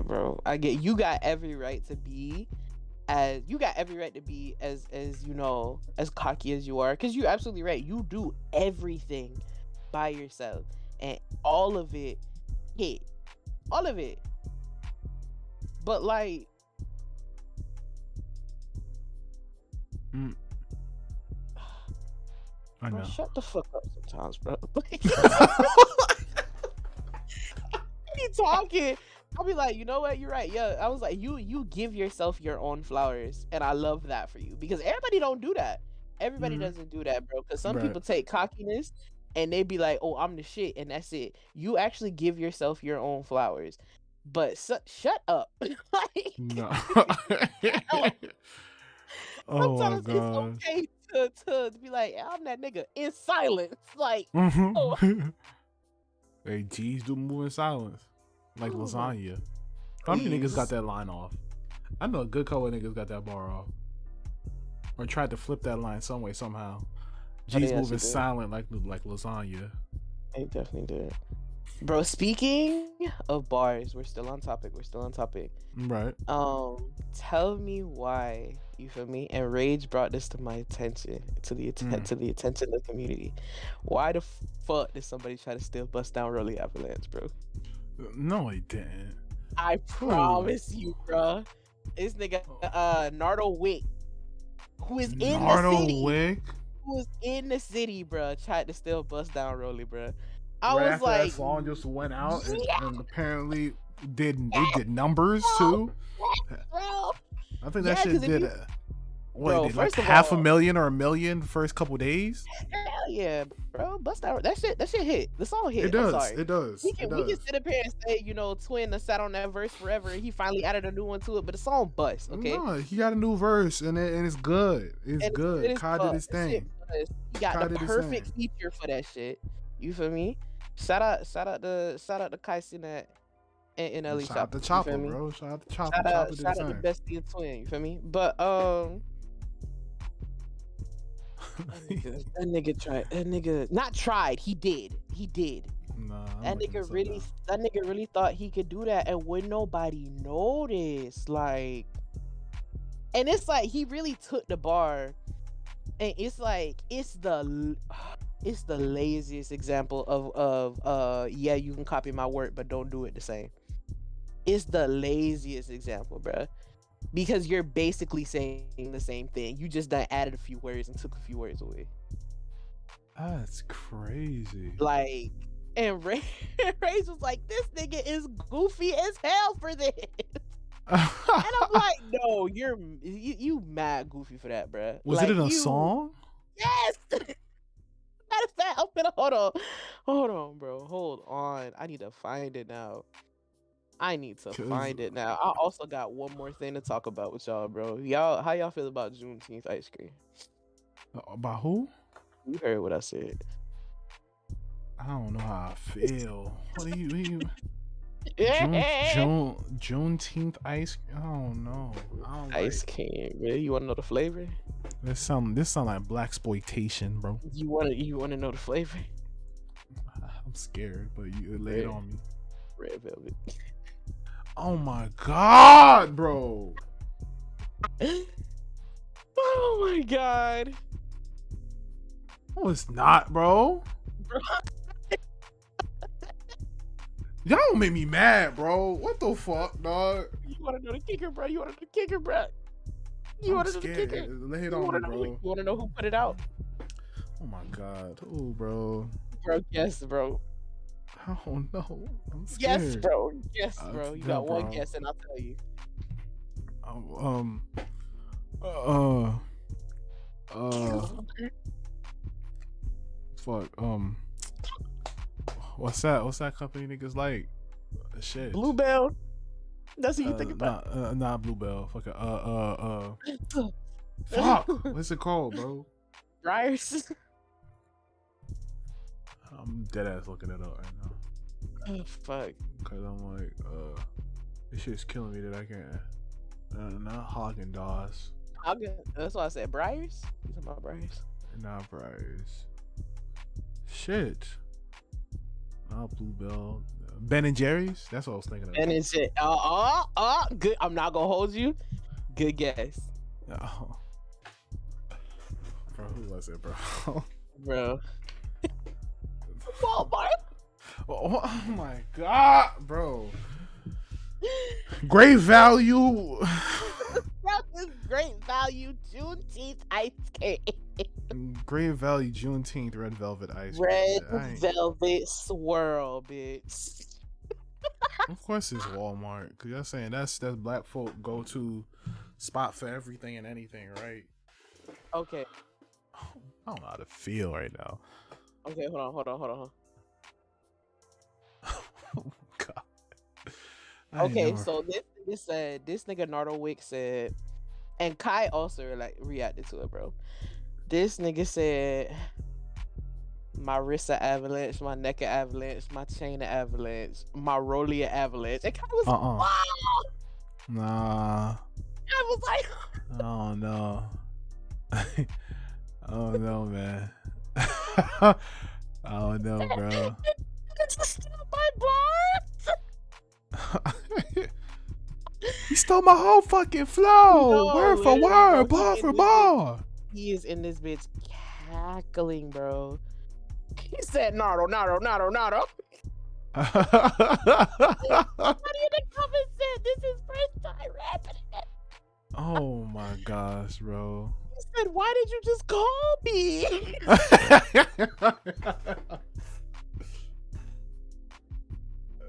bro. You got every right to be as you know, as cocky as you are, because you're absolutely right. You do everything by yourself, and all of it hit. All of it. But like I know. Bro, shut the fuck up sometimes, bro. Be talking. I'll be like, you know what? You're right. Yeah, I was like, you give yourself your own flowers, and I love that for you, because everybody don't do that. Everybody doesn't do that, bro. Because some people take cockiness and they be like, oh, I'm the shit, and that's it. You actually give yourself your own flowers. But shut up. Like, no. Sometimes it's okay to be like, I'm that nigga in silence. Like, hey, G's do move in silence. Like lasagna. How many niggas got that line off? I know a good couple of niggas got that bar off. Or tried to flip that line some way, somehow. G's moving silent like lasagna. They definitely did. Bro, speaking of bars, we're still on topic. Right. Tell me why, you feel me? And Rage brought this to my attention, to the attention of the community. Why the fuck did somebody try to steal Bust Down Rolly Avalanche, bro? No, he didn't. I promise you, bro. This nigga, Nardo Wick, who is in the city, bro, tried to steal Bust Down Rolly, bro. I was like, that song just went out and apparently did numbers too. Bro. I think that shit did like half a million or $1 million the first couple days. Hell yeah, bro. Bust Down, that shit hit. The song hit. It does. We can sit up here and say, you know, Twin that sat on that verse forever, and he finally added a new one to it, but the song bust. Okay, no, he got a new verse and it's good. It's good. Kai did his thing. He got the perfect feature for that shit. You feel me? Shout out to Kai Sinat and Ellie. Shout out to Chopper, bro. Shout out to Chopper. Shout out to Bestie and Twin. You feel me? But that nigga not tried. He did. Nah, that nigga really thought he could do that, and when nobody noticed, like, and it's like he really took the bar, and it's like it's the laziest example of yeah, you can copy my work, but don't do it the same. It's the laziest example, bruh. Because you're basically saying the same thing. You just done added a few words and took a few words away. That's crazy. Like, and Ray was like, this nigga is goofy as hell for this. And I'm like, no, you mad goofy for that, bruh. Was it in a song? Yes. Matter of fact, I'm gonna hold on, bro. Hold on. I need to find it now. I also got one more thing to talk about with y'all, bro. How y'all feel about Juneteenth ice cream? About who? You heard what I said. I don't know how I feel. What are you? Juneteenth ice cream? I don't know. Ice cream, man. You want to know the flavor? This sound like blaxploitation, bro. You want to know the flavor? I'm scared, but you lay it on me. Red velvet. Oh my god, bro. Oh my god. No, it's not, bro. Y'all make me mad, bro. What the fuck, dog? You want to know the kicker, bro? You want to know the kicker, bro? Lay it on me, bro. You want to know who put it out? Oh my god. Oh, bro. bro. Guess, bro. I don't know. I'm Yes, scared. bro. Yes, bro. You got one bro. guess, and I'll tell you. Fuck. What's that? What's that company niggas like? Shit. Bluebell. That's what you think about. Not Bluebell. Fuck. Fuck. What's it called, bro? Briars. I'm dead ass looking it up right now. Oh, fuck. Cause I'm like, this shit's killing me that I can't. Not Haagen-Dazs. That's why I said Briars. You talking about Briars? Not Briars. Shit. Not Bluebell. Ben and Jerry's. That's what I was thinking of. Ben and Jerry's. Good. I'm not gonna hold you. Good guess. Oh. Bro, who was it, bro? Bro. Walmart. Oh my god, bro. Great value. That is Great Value Juneteenth ice cream. Great value Juneteenth red velvet ice cream. Red velvet swirl, bitch. Of course it's Walmart. Cause you're saying that's black folk go to spot for everything and anything, right? Okay. I don't know how to feel right now. Okay, hold on. Oh god. Okay, so this nigga Nardo Wick said, and Kai also like reacted to it, bro. This nigga said, my wrist a avalanche, my neck a avalanche, my chain a avalanche, my rollie a avalanche. And Kai was wow. Nah. I was like, oh no. Oh no, man. Oh no, bro. Just my bar. He stole my whole fucking flow. Word for word, bar for bar. He is in this bitch cackling, bro. He said, Nardo. Somebody in the comments said this is first time rapping it. Oh my gosh, bro. He said, why did you just call me?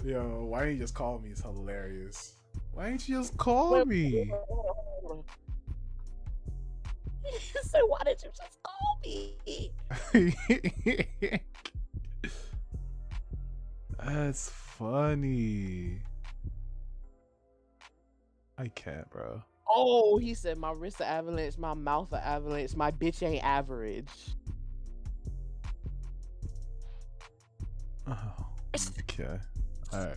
Yo, why didn't you just call me? It's hilarious. Why didn't you just call me? He said, why did you just call me? That's funny. I can't, bro. Oh, he said, my wrist a avalanche, my mouth a avalanche, my bitch ain't average. Oh, okay. Alright.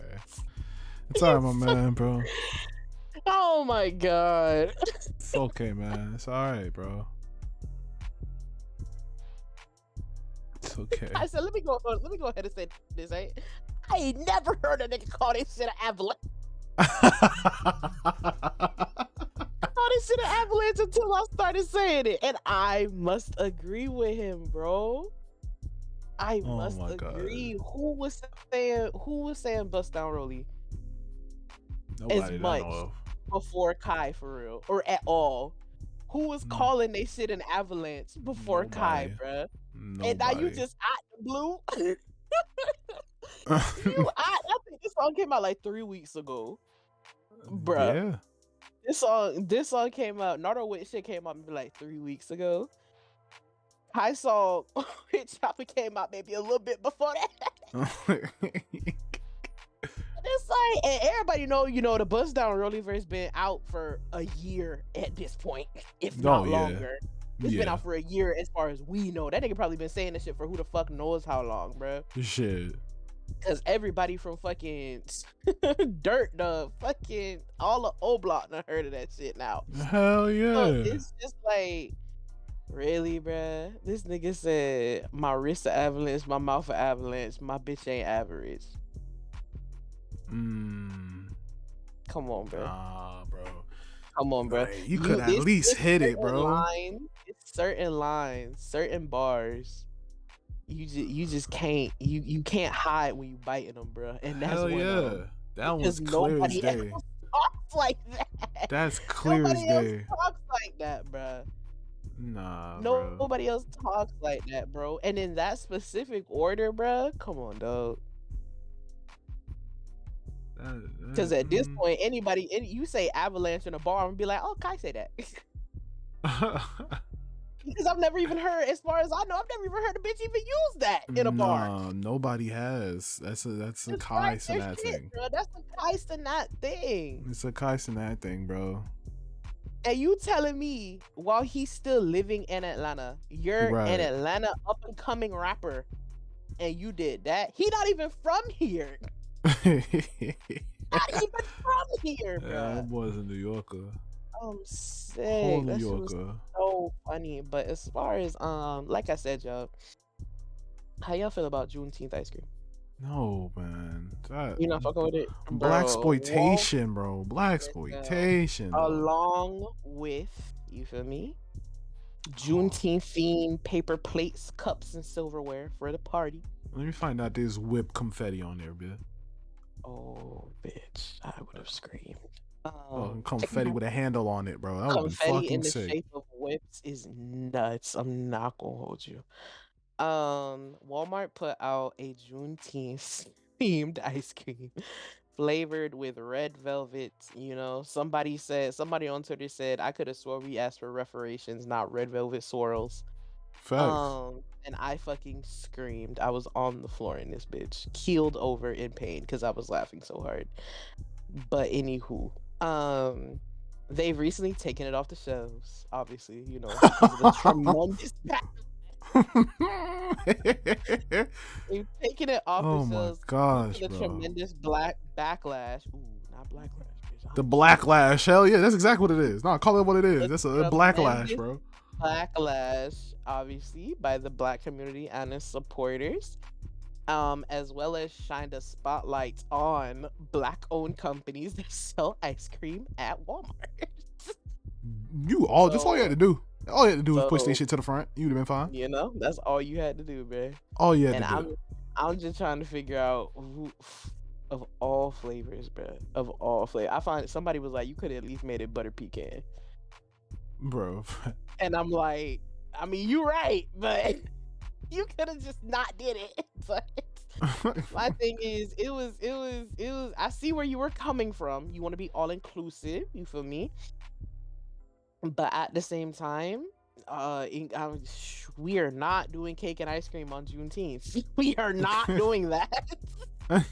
It's alright, my man, bro. Oh my god. It's okay, man. It's alright, bro. It's okay. I said, let me go ahead and say this, right? I ain't never heard a nigga call this shit an avalanche. Call this shit an avalanche until I started saying it. And I must agree with him, bro. I must agree. God. Who was saying bust down Rolly? Nobody as much before Kai, for real, or at all? Who was calling they shit an avalanche before Kai, bruh? And now you just out the blue. I think this song came out like 3 weeks ago, bruh. Yeah. This song came out. Nardo Wick shit came out maybe like 3 weeks ago. Kai song Hit Chopper came out maybe a little bit before that. It's like, and everybody know, the Bust Down Rolly verse been out for a year at this point, if not longer. It's been out for a year as far as we know. That nigga probably been saying this shit for who the fuck knows how long, bro. Shit. Cause everybody from fucking Dirt, the fucking all the O Block done heard of that shit now. Hell yeah. So it's just like, really, bruh? This nigga said, my wrist a avalanche, my mouth a avalanche, my bitch ain't average. Come on, bro. Nah, bro. Come on, bro. Right. You could at least hit it, bro. Certain lines, certain bars. You just can't. You can't hide when you biting them, bro. And that's one of them. That one's clear as day. Talks like that. That's clear as day. Talks like that, bro. Nah, bro. Nobody else talks like that, bro. And in that specific order, bro. Come on, dog. Because at this point, you say avalanche in a bar and be like, oh, Kai say that. Because I've never even heard, as far as I know, I've never even heard a bitch even use that in a bar. No, nobody has. That's a Kai Cenat thing. Bro. That's a Kai Cenat thing. It's a Kai Cenat thing, bro. And you telling me while he's still living in Atlanta, you're an Atlanta up and coming rapper, and you did that? He not even from here. Not even from here, bro. Yeah, that boy's a New Yorker. I'm sick. That shit was so funny. But as far as like I said, y'all, how y'all feel about Juneteenth ice cream? No, man. You not fucking with it? Blaxploitation, bro. Blaxploitation. Along with, you feel me? Juneteenth themed paper plates, cups, and silverware for the party. Let me find out there's whipped confetti on there, bitch. Oh, bitch. I would have screamed. Confetti with a handle on it, bro. That would be fucking confetti in the sick. shape of whips is nuts. I'm not gonna hold you. Walmart put out a Juneteenth themed ice cream flavored with red velvet. You know, somebody on Twitter said, I could have swore we asked for reparations, not red velvet swirls. Facts. And I fucking screamed. I was on the floor in this bitch, keeled over in pain because I was laughing so hard. But anywho, they've recently taken it off the shelves. Obviously, you know, because of the tremendous they've taken it off the shelves. Oh my gosh, the tremendous backlash. Ooh, not backlash. The blacklash. Hell yeah, that's exactly what it is. No, call it what it is. That's a blacklash, bro. Backlash, obviously, by the Black community and its supporters, as well as shined a spotlight on Black-owned companies that sell ice cream at Walmart. That's all you had to do. All you had to do was push this shit to the front. You'd have been fine. You know, that's all you had to do, man. All you had to do. I'm just trying to figure out who, of all flavors, bro. Of all flavors. I find somebody was like, you could have at least made it butter pecan. Bro. And I'm like, I mean, you're right, but you could have just not did it. But my thing is, it was. I see where you were coming from. You want to be all inclusive. You feel me? But at the same time, we are not doing cake and ice cream on Juneteenth. We are not doing that.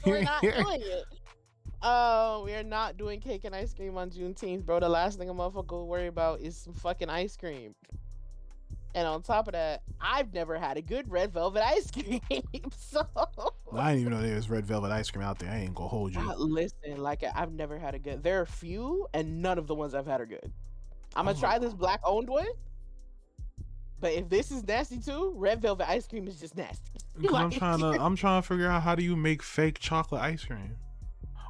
We're not doing it. We are not doing cake and ice cream on Juneteenth, bro. The last thing a motherfucker will worry about is some fucking ice cream. And on top of that, I've never had a good red velvet ice cream. So I didn't even know there was red velvet ice cream out there. I ain't gonna hold you. Listen, like I've never had a good. There are few, and none of the ones I've had are good. I'm gonna try this Black-owned one. But if this is nasty too, red velvet ice cream is just nasty. I'm trying to figure out how do you make fake chocolate ice cream.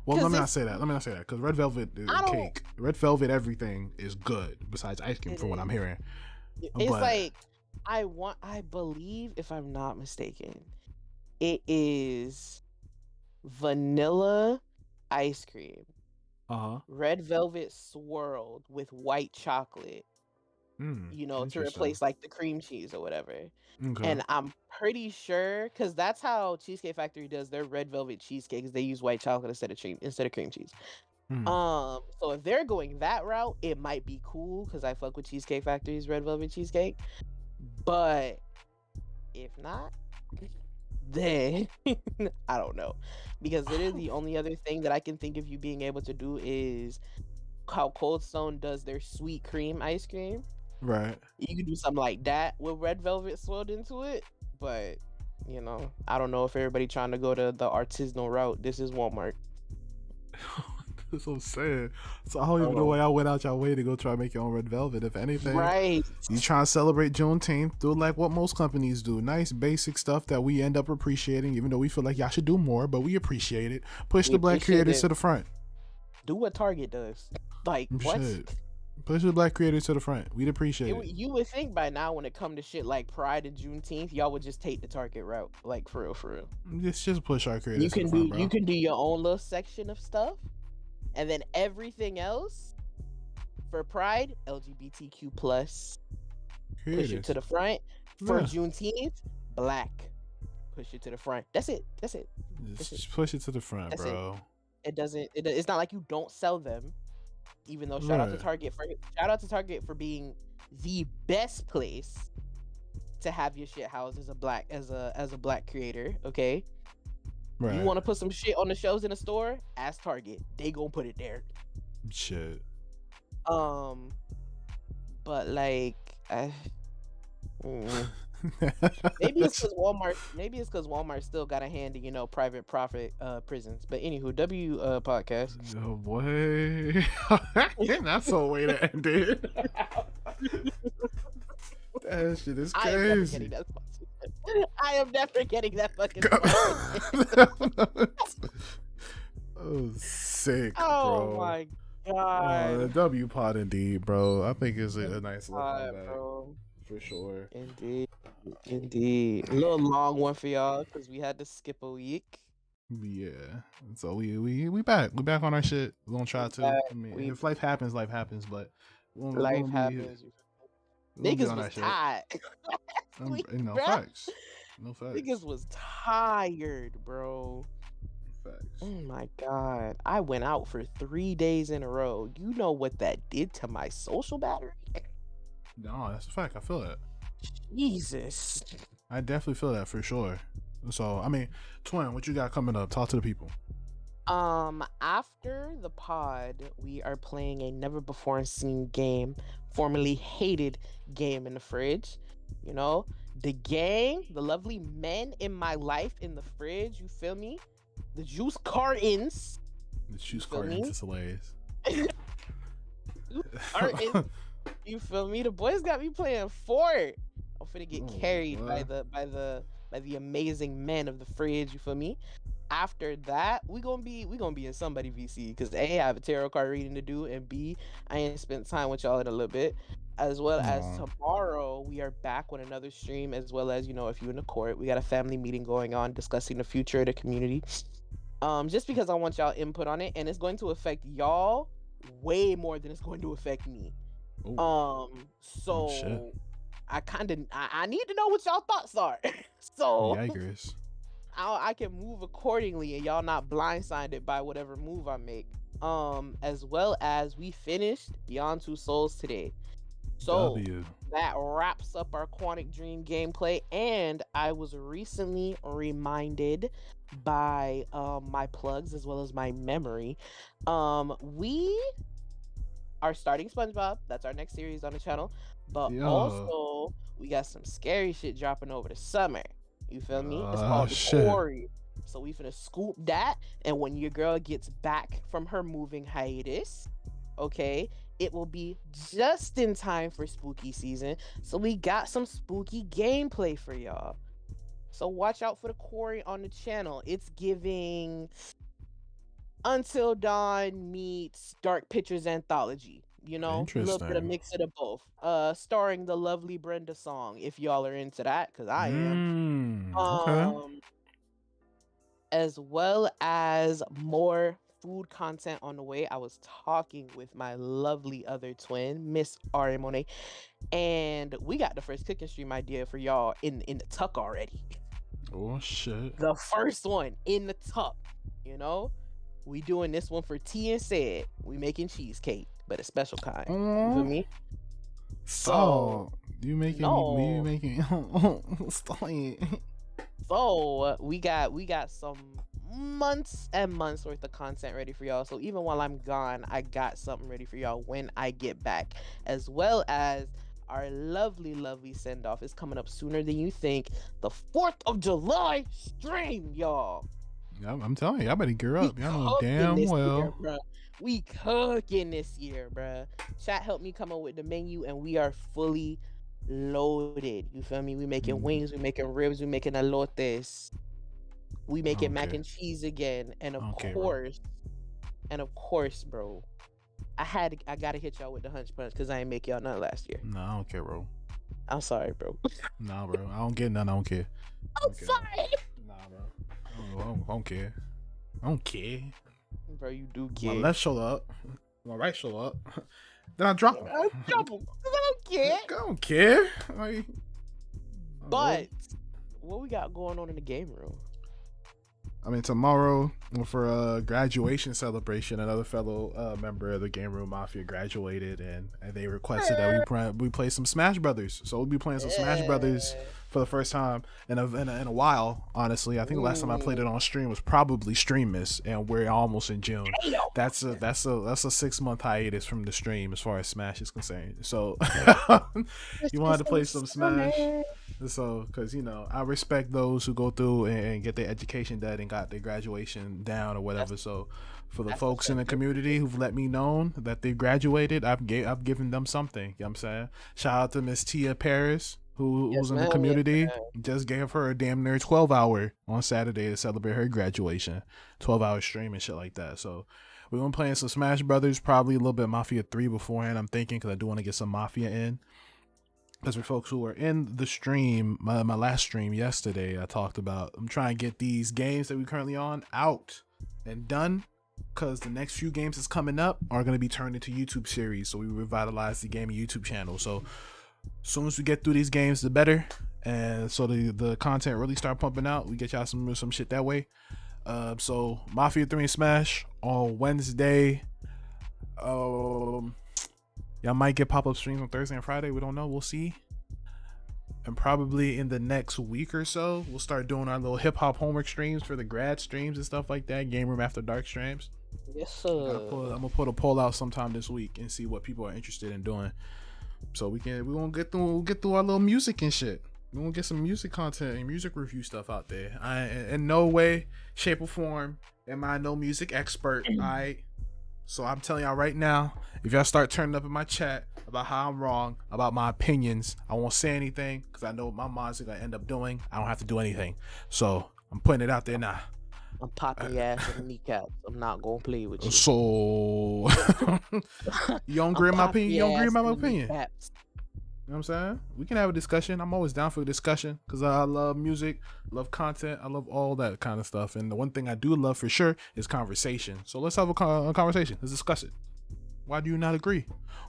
Well, let me not say that. Because red velvet is cake. Red velvet everything is good besides ice cream, from what I'm hearing. It's like I believe, if I'm not mistaken, it is vanilla ice cream. Red velvet swirled with white chocolate. You know, to replace like the cream cheese or whatever. Okay. And I'm pretty sure, because that's how Cheesecake Factory does their red velvet cheesecakes. They use white chocolate instead of cream cheese. So if they're going that route, it might be cool because I fuck with Cheesecake Factory's red velvet cheesecake. But if not, then I don't know, because it is the only other thing that I can think of you being able to do is how Cold Stone does their sweet cream ice cream. Right. You can do something like that with red velvet swirled into it, but you know, I don't know if everybody trying to go to the artisanal route. This is Walmart. That's what I'm saying. So I don't even know why y'all went out y'all way to go try to make your own red velvet. If anything, right? You trying to celebrate Juneteenth, do like what most companies do. Nice basic stuff that we end up appreciating, even though we feel like y'all should do more, but we appreciate it. Push the Black creators to the front. Do what Target does. Like what? Push the Black creators to the front. We'd appreciate it. You would think by now, when it come to shit like Pride and Juneteenth, y'all would just take the Target route, like for real. Just push our creators to the front, bro. You can do your own little section of stuff, and then everything else for Pride, LGBTQ+, Push it to Creators. the front. For Yeah. Juneteenth, black. Push it to the front. That's it. That's it. That's it. Just push it to the front, That's it. bro. It doesn't. It's not like you don't sell them. Even though shout out to Target for being the best place to have your shit housed as a black creator. Okay. Right. You want to put some shit on the shelves in a store? Ask Target. They gonna put it there. Shit. But like, maybe it's because Walmart still got a hand in private profit prisons. But anywho, podcast. Oh boy, that's a way to end it. That shit is crazy. I am never getting that fucking. Oh, sick. Oh bro. My god. The W pod indeed, bro. I think it's a nice little comeback, bro. For sure. Indeed. A little long one for y'all because we had to skip a week. Yeah. So we back. We back on our shit. We're gonna try to. I mean, if life happens, but life happens. Niggas was tired. No facts. Niggas was tired, bro. Facts. Oh my god. I went out for 3 days in a row. You know what that did to my social battery? No, that's a fact. I feel that. Jesus. I definitely feel that for sure. So, I mean, Twin, what you got coming up? Talk to the people. After the pod, we are playing a never before seen game, formerly hated game in the fridge. You know, the gang, the lovely men in my life in the fridge, you feel me? The juice cartons. The juice cartons is hilarious. You feel me? The boys got me playing Fort. I'm finna get carried by the amazing men of the fridge. You feel me? After that, we gonna be in somebody VC because A, I have a tarot card reading to do, and B, I ain't spent time with y'all in a little bit. As well as tomorrow, we are back with another stream, as well as, if you're in the court, we got a family meeting going on discussing the future of the community. Just because I want y'all input on it, and it's going to affect y'all way more than it's going to affect me. So I need to know what y'all thoughts are. So I can move accordingly and y'all not blindsided by whatever move I make. As well as we finished Beyond Two Souls today. So that wraps up our Quantic Dream gameplay, and I was recently reminded by my plugs as well as my memory. We are starting SpongeBob. That's our next series on the channel. But also we got some scary shit dropping over the summer. You feel me? It's called The Quarry. So we finna scoop that, and when your girl gets back from her moving hiatus, okay, it will be just in time for spooky season. So we got some spooky gameplay for y'all. So watch out for The Quarry on the channel. It's giving Until Dawn meets Dark Pictures Anthology. A little bit of mix of both. Starring the lovely Brenda Song, if y'all are into that, because I am. Okay. As well as more food content on the way. I was talking with my lovely other twin, Miss Ari Monet, and we got the first cooking stream idea for y'all in the tuck already. Oh shit! The first one in the tuck. We doing this one for T and Said. We making cheesecake, but a special kind. You feel me? So you making stop it. So we got some months and months worth of content ready for y'all. So even while I'm gone, I got something ready for y'all when I get back, as well as our lovely send off is coming up sooner than you think. The 4th of July stream, y'all. I'm telling you, I better gear up. Y'all know damn well. We cooking this year, bruh. Chat helped me come up with the menu, and we are fully loaded. You feel me? We making wings, we making ribs, we making elotes. We making mac and cheese again, and of course, bro. I gotta hit y'all with the hunch punch because I ain't make y'all none last year. No, I don't care, bro. I'm sorry, bro. Nah, bro. I don't get none. I don't care. I'm sorry. Nah, bro. I don't care. I don't care. Bro, you do care. My left shoulder up. My right shoulder up. Then I drop them. I drop them. I don't care. I don't care. Like, but what we got going on in the game room? I mean, tomorrow for a graduation celebration, another fellow member of the Game Room Mafia graduated, and they requested that we play some Smash Brothers. So we'll be playing some Smash Brothers for the first time in a while. Honestly, I think the last time I played it on stream was probably Streammas, and we're almost in June. That's a 6-month hiatus from the stream as far as Smash is concerned. So you wanted to play some Smash. So, because, I respect those who go through and get their education done and got their graduation down or whatever. So, for the folks in the community who've let me know that they graduated, I've given them something. You know what I'm saying? Shout out to Miss Tia Paris, who's in the community. Just gave her a damn near 12-hour on Saturday to celebrate her graduation. 12-hour stream and shit like that. So, we're going to play some Smash Brothers, probably a little bit of Mafia 3 beforehand, I'm thinking, because I do want to get some Mafia in. Because for folks who were in the stream, my last stream yesterday, I talked about I'm trying to get these games that we're currently on out and done, because the next few games that's coming up are going to be turned into YouTube series. So we revitalize the gaming YouTube channel. So as soon as we get through these games, the better. And so the content really start pumping out. We get y'all some shit that way. So Mafia 3 and Smash on Wednesday. Y'all might get pop-up streams on Thursday and Friday. We don't know. We'll see. And probably in the next week or so, we'll start doing our little hip-hop homework streams for the grad streams and stuff like that. Game Room After Dark streams. Yes, sir. I'm going to put a poll out sometime this week and see what people are interested in doing. So we're going to get through our little music and shit. We're going to get some music content and music review stuff out there. In no way, shape, or form am I no music expert. So I'm telling y'all right now, if y'all start turning up in my chat about how I'm wrong, about my opinions, I won't say anything, because I know what my minds are going to end up doing. I don't have to do anything. So I'm putting it out there now. I'm popping your ass in the kneecaps. I'm not going to play with you. So you don't agree with my opinion? You don't agree with my opinion? You know what I'm saying? We can have a discussion. I'm always down for a discussion, because I love music, love content, I love all that kind of stuff. And the one thing I do love for sure is conversation. So let's have a conversation. Let's discuss it. Why do you not agree?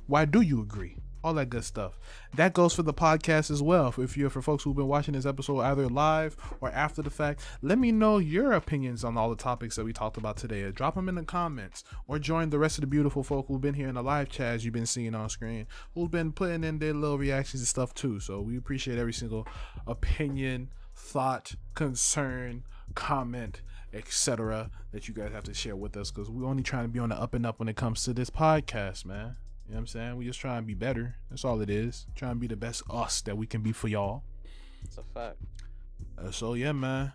Why do you agree? All that good stuff. That goes for the podcast as well. For folks who've been watching this episode either live or after the fact, let me know your opinions on all the topics that we talked about today. Drop them in the comments, or join the rest of the beautiful folk who've been here in the live chat, as you've been seeing on screen, who've been putting in their little reactions and stuff too. So we appreciate every single opinion, thought, concern, comment, etc. that you guys have to share with us, because we're only trying to be on the up and up when it comes to this podcast, man. You know what I'm saying? We just trying to be better. That's all it is. Trying to be the best us that we can be for y'all. It's a fact. So yeah, man.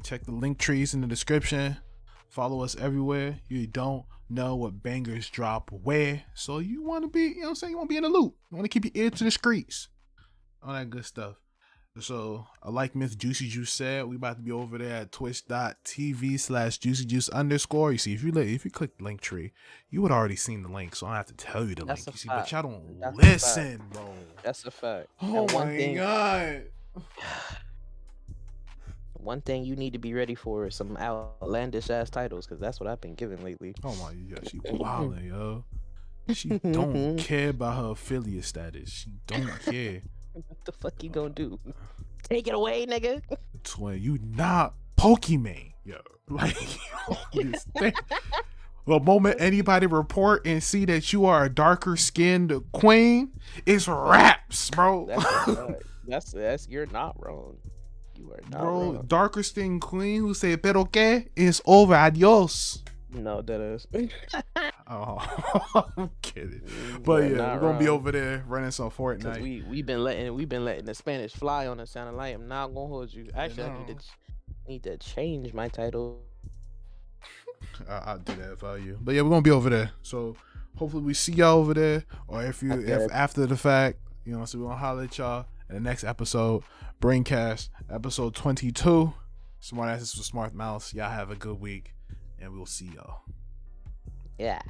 Check the link trees in the description. Follow us everywhere. You don't know what bangers drop where. So you want to be, you know what I'm saying? You want to be in the loop. You want to keep your ear to the streets. All that good stuff. So, like Miss Juicy Juice said, we about to be over there at twitch.tv/juicyjuice_. You see, if you click the link tree, you would already seen the link, so I don't have to tell you the link. You see, but y'all don't listen, bro. That's a fact. Oh my God. One thing you need to be ready for is some outlandish ass titles, because that's what I've been given lately. Oh my God, she wildin', yo. She don't care about her affiliate status. She don't care. What the fuck you gonna do? Take it away, nigga. Twin, you not Pokemon, yo. Like, the moment anybody report and see that you are a darker skinned queen, it's raps, bro. That's you're not wrong. You are not wrong. Darker skinned queen who say pero que is over, adios. No, that is. Oh, I'm kidding. But yeah, we're gonna be over there running some Fortnite. We've been letting the Spanish fly on us. Sounding like I'm not gonna hold you. Actually, I need to change my title. I'll do that for you. But yeah, we're gonna be over there. So hopefully we see y'all over there. Or if after the fact, you know, so we're gonna holler at y'all in the next episode. Braincast episode 22. Smart asses for smart mouths. Y'all have a good week. And we'll see y'all. Yeah.